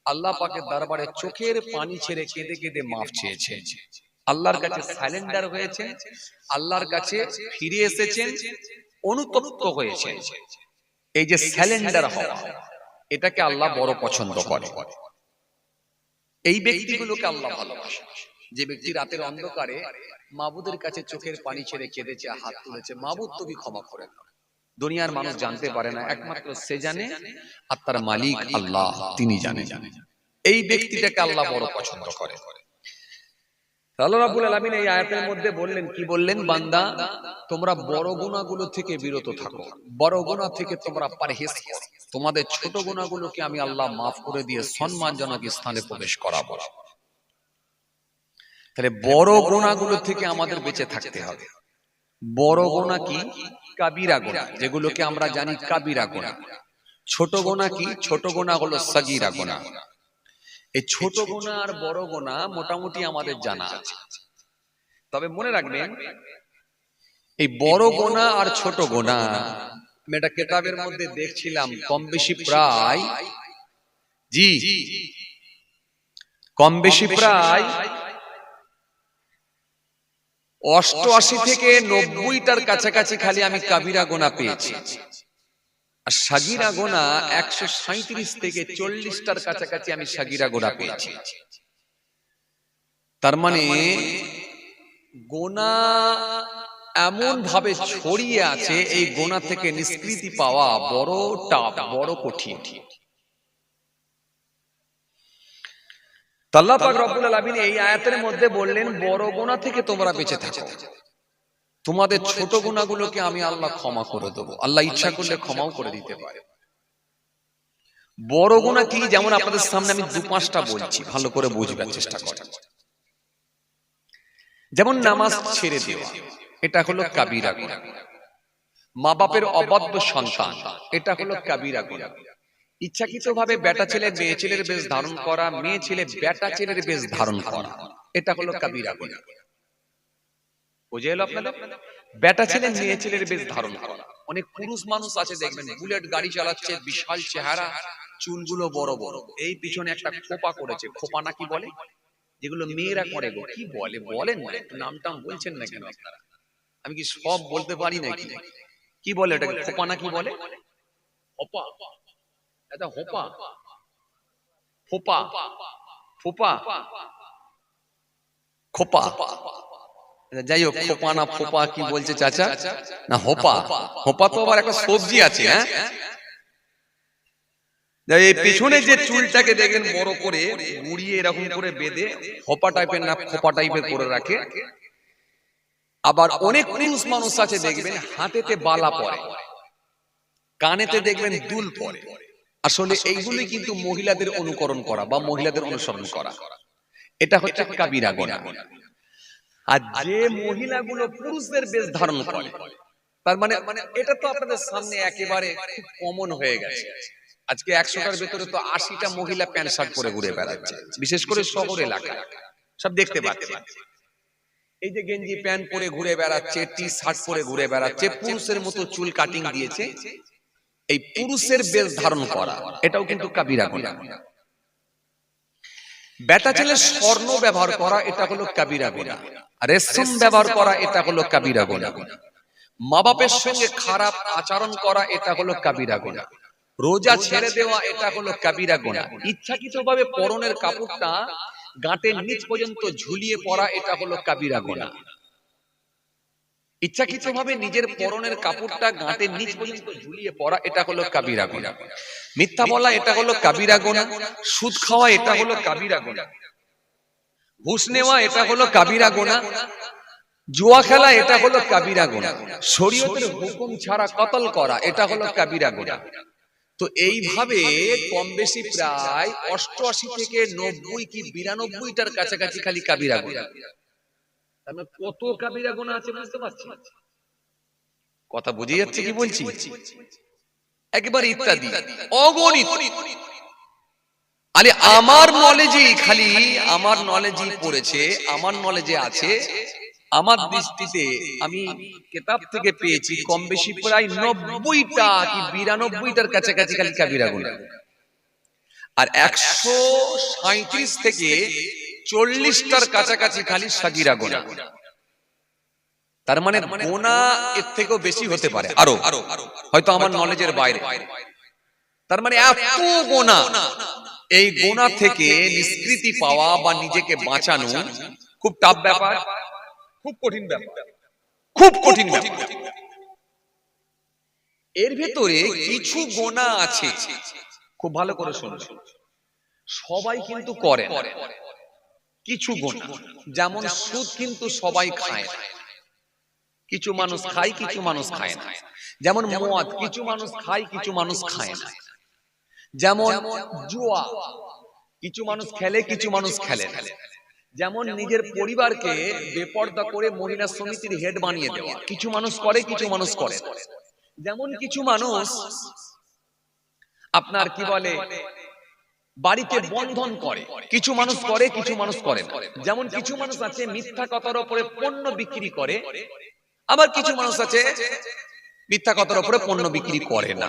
আল্লাহ পাকের দরবারে চোখের পানি ছেড়ে কেঁদে কেঁদে মাফ চেয়েছে, আল্লাহর কাছে সারেন্ডার হয়েছে, আল্লাহর কাছে ফিরে এসেছেন, অনুতপ্ত হয়েছে। এই যে সারেন্ডার হওয়া, এটাকে আল্লাহ বড় পছন্দ করে। এই ব্যক্তিগুলোকে আল্লাহ ভালোবাসে। যে ব্যক্তি রাতের অন্ধকারে মাবুদের কাছে চোখের পানি ছেড়ে কেঁদেছে, হাত তুলেছে, মাবুদ তুমি ক্ষমা করে দাও। দুনিয়ার মানুষ জানতে পারে না, একমাত্র সে জানে, আর তার মালিক আল্লাহ তিনি জানেন। এই ব্যক্তিটাকে আল্লাহ বড় পছন্দ করে। আল্লাহ রাব্বুল আলামিন এই আয়াতের মধ্যে বললেন, কি বললেন? বান্দা তোমরা বড় গুনাহগুলো থেকে বিরত থাকো, বড় গুনাহ থেকে তোমরা পরহেজ করো, তোমাদের ছোট গুনাহগুলোকে আমি আল্লাহ মাফ করে দিয়ে সম্মানজনক স্থানে প্রবেশ করাবো। তাহলে বড় গুনাহগুলো থেকে আমাদের বেঁচে থাকতে হবে। বড় গুনাহ কি? কাবিরা গুনাহ, যেগুলোকে আমরা জানি কাবিরা গুনাহ। ছোট গুনাহ কি? ছোট গুনাহ হলো সাগীরা গুনাহ। এই ছোট গোনা আর বড় গোনা মোটামুটি আমাদের জানা আছে, তবে মনে রাখবেন এই বড় গোনা আর ছোট গোনা আমি একটা কিতাবের মধ্যে দেখছিলাম কম বেশি প্রায় কম বেশি প্রায় 88 থেকে 90টার কাছাকাছি খালি আমি কাবিরা গোনা পেয়েছি, আর সাগিরা গোনা 137 থেকে 40টার কাছাকাছি আমি সাগিরা গোনা পেয়েছি। তার মানে গোনা এমন ভাবে ছড়িয়ে আছে, এই গোনা থেকে নিষ্কৃতি পাওয়া বড় টাফ, বড় কঠিন। আল্লাহ পাক রব্বুল আলামিন এই আয়াতের মধ্যে বললেন বড় গোনা থেকে তোমরা বেঁচে থাকো, তোমাদের ছোট গুনাহগুলোকে আমি আল্লাহ ক্ষমা করে দেবো। আল্লাহ ইচ্ছা করলে ক্ষমাও করে দিতে পারে। বড় গুনাহ কি, যেমন আপনাদের সামনে আমি 2-5টা বলছি, ভালো করে বুঝবার চেষ্টা করেন। যেমন নামাজ ছেড়ে দেওয়া, এটা হলো কাবিরা গুনাহ। মা বাপের অবাধ্য সন্তান, এটা হলো কাবিরা গুনাহ। ইচ্ছাকৃতভাবে বেটা ছেলে মেয়ে ছেলের বেশ ধারণ করা, মেয়ে ছেলে বেটা ছেলের বেশ ধারণ করা, এটা হলো কাবিরা গুনাহ। বুঝে এলো আপনাদের? বেটা ছেলে মেয়ে ছেলের বেশ ধারণ করা। অনেক পুরুষ মানুষ আছে দেখবেন বুলেট গাড়ি চালাচ্ছে, বিশাল চেহারা, চুলগুলো বড় বড়, এই পিছনে একটা খোপা করেছে। খোপা না কি বলে, যেগুলো মেয়েরা করে গো, কি বলে বলেন না, নামটাম বলছেন না কেন আপনারা? আমি কি সব বলতে পারি নাকি? কি বলে এটাকে, খোপা না কি বলে? হোপা, এটা হোপা, ফোপা, ফোপা, খোপা। যাই হোক, খোপা না ফোপা কি বলছে চাচা? না হোপা। হোপা তো আবার একটা সবজি আছে। হ্যাঁ, এই পেছনে যে চুলটাকে দেখেন বড় করে মুড়িয়ে এরকম করে বেঁধে হোপা টাইপের না খোপা টাইপের করে রাখে। আবার অনেক পুরুষ মানুষ আছে দেখবেন হাতেতে বালা পরে, কানেতে দেখবেন দুল পরে। আসলে এইগুলি কিন্তু মহিলাদের অনুকরণ করা বা মহিলাদের অনুসরণ করা, এটা হচ্ছে কাবিরা গুনাহ। আর যে মহিলাগুলো পুরুষদের বেশ ধারণ করে, তার মানে এটা তো আপনাদের সামনে একেবারে খুব কমন হয়ে গেছে। আজকে 100টার ভেতরে তো 80টা মহিলা প্যান্ট শার্ট পরে ঘুরে বেড়াচ্ছে, বিশেষ করে শহর এলাকায় সব দেখতে পাচ্ছি। এই যে গেঞ্জি প্যান্ট পরে ঘুরে বেড়াচ্ছে, টি শার্ট পরে ঘুরে বেড়াচ্ছে, পুরুষের মতো চুল কাটিং দিয়েছে, এই পুরুষের বেশ ধারণ করা, এটাও কিন্তু কাবিরা গুনাহ। বেটা ছেলে স্বর্ণ ব্যবহার করা, এটা হলো কাবিরা গুনাহ। রেশম ব্যবহার করা, এটা হলো কাবিরা গুনাহ। মা বাপের সঙ্গে খারাপ আচরণ করা, এটা হলো কাবিরা গুনাহ। রোজা ছেড়ে দেওয়া, এটা হলো কাবিরা গুনাহ। ইচ্ছাকৃতভাবে পরনের কাপড়টা গাঁটের নিচ পর্যন্ত ঝুলিয়ে পড়া, এটা হলো কাবিরা গুনাহ। ইচ্ছাকৃতভাবে নিজের পরনের কাপড়টা গাঁটের নিচ পর্যন্ত ঝুলিয়ে পড়া, এটা হলো কাবিরা গুনাহ। মিথ্যা বলা, এটা হলো কাবিরা গুনাহ। সুদ খাওয়া, এটা হলো কাবিরা গুনাহ। ঘুষ নেওয়া, এটা হলো কাবিরা গুনাহ। জুয়া খেলা, এটা হলো কাবিরা গুনাহ। শরীয়তের হুকুম ছাড়া কতল করা, এটা হলো কাবিরা গুনাহ। তো এইভাবে কম বেশি প্রায় 88 থেকে 90 কি 92টার কাছাকাছি খালি কাবিরা গুনাহ। তাহলে কত কাবিরা গুনাহ আছে বুঝতে পারছেন? কথা বুঝে যাচ্ছে কি বলছি? একবার ইত্যাদি অগণিত। আরে আমার নলেজেই, খালি আমার নলেজেই পড়েছে, আমার নলেজে আছে, আমার দৃষ্টিতে আমি কিতাব থেকে পেয়েছি কম বেশি প্রায় 90টা কি 92টার কাছাকাছি খালি কাবিরা গুনাহ। আর 137 থেকে 40টার কাছাকাছি খালি সাগিরা গুনাহ। তার মানে গুনাহ এর থেকেও বেশি হতে পারে, আরো হয়তো আমার নলেজের বাইরে। তার মানে এত গুনাহ, এই গুনাহ থেকে নিষ্কৃতি পাওয়া বা নিজেকে বাঁচানো খুব টাফ ব্যাপার, খুব কঠিন ব্যাপার, খুব কঠিন ব্যাপার। এর ভেতরে কিছু গুনাহ আছে, খুব ভালো করে শুনুন, সবাই কিন্তু করে না। কিছু গুনাহ, যেমন সুদ কিন্তু সবাই খায় না, কিছু মানুষ খায়, কিছু মানুষ খায় না। যেমন মদ, কিছু মানুষ খায়, কিছু মানুষ খায় না। যেমন জুয়া, কিছু মানুষ খেলে, কিছু মানুষ খেলে না। যেমন নিজের পরিবারকে বেপরদা করে মহিলা সমিতির হেড বানিয়ে দেওয়া, কিছু মানুষ করে, কিছু মানুষ করে না। যেমন কিছু মানুষ আপনার কি বলে বাড়িতে বন্ধন করে, কিছু মানুষ করে, কিছু মানুষ করে না। যেমন কিছু মানুষ আছে মিথ্যা কথার উপরে পণ্য বিক্রি করে, আবার কিছু মানুষ আছে মিথ্যা কথার উপরে পণ্য বিক্রি করে না।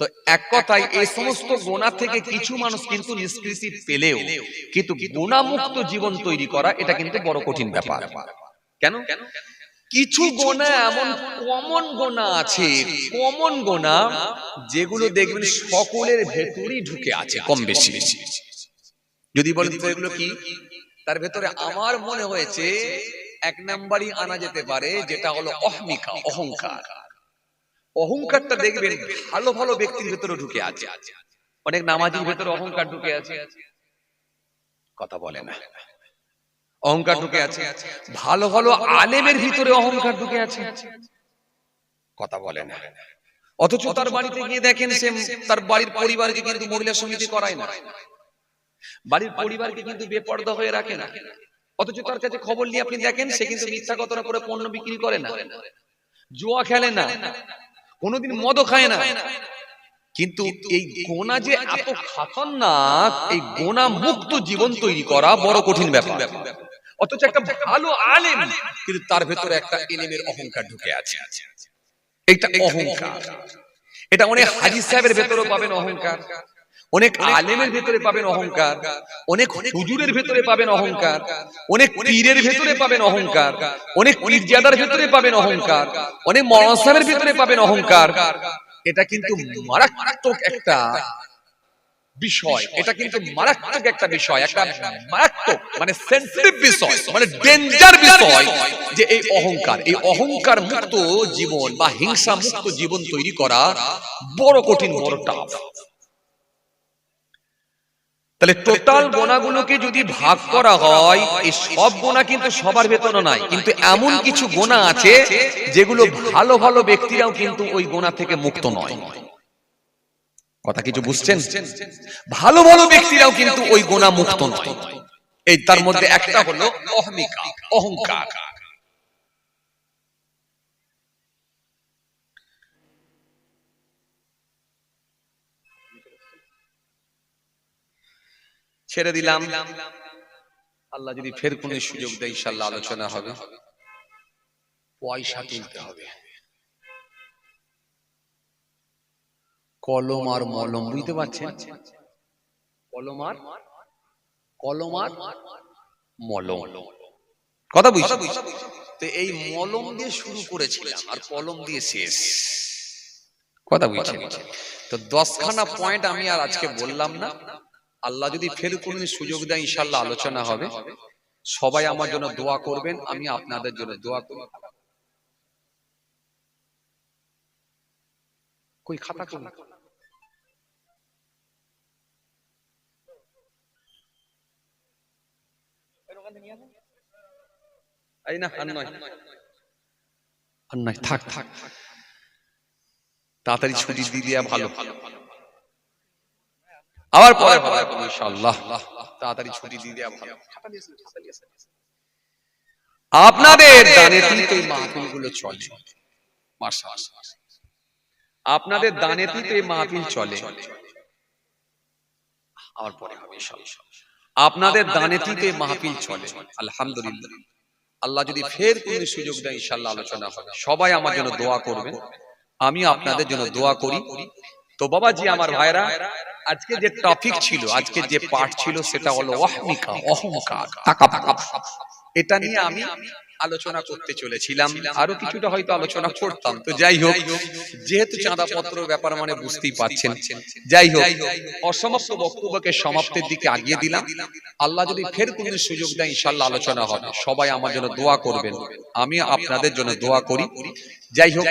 তো এক কথায় এই সমস্ত গোনা থেকে কিছু মানুষ কিন্তু নিষ্কৃতি পেলেও কিন্তু গোনামুক্ত জীবন তৈরি করা এটা কিন্তু বড় কঠিন ব্যাপার। কেন? কিছু গোনা এমন কমন গোনা আছে, কমন গোনা যেগুলো দেখবেন সকলের ভেতরেই ঢুকে আছে কম বেশি। যদি বলেন তো এগুলো কি, তার ভেতরে আমার মনে হয়েছে এক নাম্বারই আনা যেতে পারে, যেটা হলো অহমিকা, অহংকার। অহংকারটা দেখবেন ভালো ভালো ব্যক্তির ভেতরে ঢুকে আছে। অনেক নামাজির ভেতরে অহংকার ঢুকে আছে, কথা বলে না, অহংকার ঢুকে আছে। ভালো ভালো আলেমের ভিতরে অহংকার ঢুকে আছে, কথা বলে না। অথচ তার বাড়িতে গিয়ে দেখেন সে তার বাড়ির পরিবারকে কিন্তু মহিলা সমিতি করায় না, বাড়ির পরিবারকে কিন্তু বেপরদা হয়ে রাখে না। অথচ তার কাছে খবর নিয়ে আপনি দেখেন সে কিন্তু মিথ্যা কথা করে পণ্য বিক্রি করে না, জুয়া খেলে না, কোনোদিন মদও খায় না। কিন্তু এই গোনা যে এত খতরনাক, এই গোনা মুক্ত জীবন তৈরি করা বড় কঠিন ব্যাপার। অথচ একটা ভালো আলেম কিন্তু তার ভেতরে একটা ইলমের অহংকার ঢুকে আছে। এটা অহংকার, এটা অনেক হাজী সাহেবের ভেতরেও পাবেন অহংকার, অনেক আলেমের ভেতরে পাবেন অহংকার, অনেক হুজুরের ভেতরে পাবেন অহংকার, অনেক পীরের ভেতরে পাবেন অহংকার, অনেক পীরজাদার ভেতরে পাবেন অহংকার, অনেক মওলানা সাহেবের ভেতরে পাবেন অহংকার। এটা কিন্তু মারাত্মক একটা বিষয়, এটা কিন্তু মারাত্মক একটা বিষয়, একটা মারাত্মক মানে সেনসিটিভ বিষয়, মানে ডেঞ্জার বিষয় যে এই অহংকার, এই অহংকার মুক্ত জীবন বা হিংসা মুক্ত জীবন তৈরি করা বড় কঠিন, বড় টাফ। তাহলে টোটাল গোনাগুলোকে যদি ভাগ করা হয়, এই সব গোনা কিন্তু সবার ভেতরে নাই, কিন্তু এমন কিছু গোনা আছে যেগুলো ভালো ভালো ব্যক্তিরাও কিন্তু ওই গোনা থেকে মুক্ত নয়। কথা কিছু বুঝছেন? ভালো ভালো ব্যক্তিরাও কিন্তু ওই গোনা মুক্ত নয়। এই তার মধ্যে একটা হলো অহমিকা, অহংকার। ছেড়ে দিলাম, আল্লাহ যদি ফের কোন সুযোগ দেয় ইনশাআল্লাহ আলোচনা হবে। পয়সা তুলতে হবে, কলম আর মলম, বুঝতে পারছেন? কলম আর মলম, কথা বুঝছেন? তো এই মলম দিয়ে শুরু করেছিলাম আর কলম দিয়ে শেষ, কথা বুঝছেন? তো 10খানা পয়েন্ট আমি আর আজকে বললাম না। আল্লাহ যদি ফের কোন সুযোগ দেয় ইনশাআল্লাহ আলোচনা হবে। সবাই আমার জন্য দোয়া করবেন, আমি আপনাদের জন্য দোয়া করি। কই খাতা কোন? এই না, আর নয়, থাক থাক, তাড়াতাড়ি ছুটি দিয়ে দেয়া ভালো। আবার পরে ইনশাআল্লাহ তাড়াতাড়ি ছুটি দিয়ে দেয়া ভালো। আপনাদের দানে তো এই মাহফিলগুলো চলে, মাশাআল্লাহ, আপনাদের দানে তো এই মাহফিল চলে। আবার পরে হবে ইনশাআল্লাহ, আপনাদের দানে তো এই মাহফিল চলে, আলহামদুলিল্লাহ। আল্লাহ যদি ফের কোন সুযোগ দেয় ইনশাআল্লাহ আলোচনা হবে। সবাই আমার জন্য দোয়া করবেন, আমি আপনাদের জন্য দোয়া করি। তো বাবাজি, আমার ভাইরা, আজকে যে টপিক ছিল, আজকে যে পাঠ ছিল, সেটা হলো অহমিকা, অহংকার, তাকাব্বুর। এটা নিয়ে আমি আলোচনা করতে চলেছিলাম, আরো কিছুটা হয়তো আলোচনা করতাম। তো যাই হোক, যেহেতু চাঁদাপত্র ব্যাপার মানে বুঝতেই পাচ্ছেন, যাই হোক, অসমাপ্ত বক্তব্যকে সমাপ্তির দিকে আগিয়ে দিলাম। আল্লাহ যদি ফের কোন সুযোগ দেয় ইনশাআল্লাহ আলোচনা হবে। সবাই আমার জন্য দোয়া করবেন, আমি আপনাদের জন্য দোয়া করি। যাই হোক,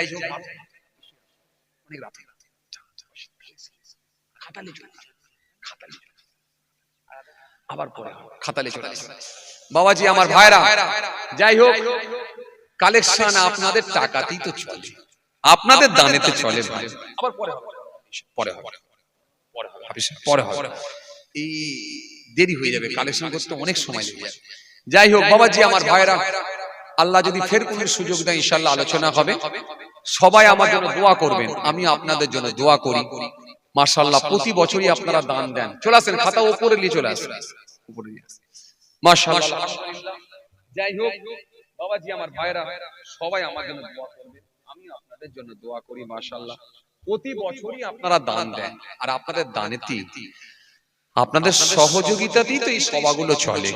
আবার পরে খাতালে চলে আসবে বাবাজি, আমার ভাইরা। যাই হোক, কালেকশন আপনাদের টাকাতেই তো চলে, আপনাদের দানেতে চলে ভাই। আবার পরে হবে, এই দেরি হয়ে যাবে, কালেকশন করতে অনেক সময় লেগে যাবে। যাই হোক বাবাজি, আমার ভাইরা, আল্লাহ যদি ফের কোন সুযোগ দেয় ইনশাআল্লাহ আলোচনা হবে। সবাই আমার জন্য দোয়া করবেন, আমি আপনাদের জন্য দোয়া করি। মাশাআল্লাহ প্রতি বছরই আপনারা দান দেন। চলে আসেন, খাতা উপরে নিয়ে চলে আসেন, উপরে নিয়ে আসেন। মাশাআল্লাহ আলহামদুলিল্লাহ। যাই হোক বাবাজি, আমার ভাইরা সবাই আমার জন্য দোয়া করবেন, আমি আপনাদের জন্য দোয়া করি। মাশাআল্লাহ প্রতি বছরই আপনারা দান দেন, আর আপনাদের দানেতেই, আপনাদের সহযোগিতাতেই তো এই সভাগুলো চলে।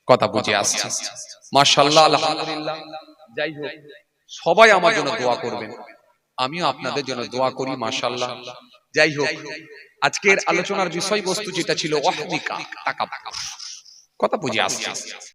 কথা বুঝে আসছে? মাশাআল্লাহ আলহামদুলিল্লাহ। যাই হোক সবাই আমার জন্য দোয়া করবেন, আমিও আপনাদের জন্য দোয়া করি। মাশাআল্লাহ। যাই হোক আজকের আলোচনার বিষয়বস্তু যেটা ছিল ওয়াহদিকা, টাকা। কথা বুঝে আসছে?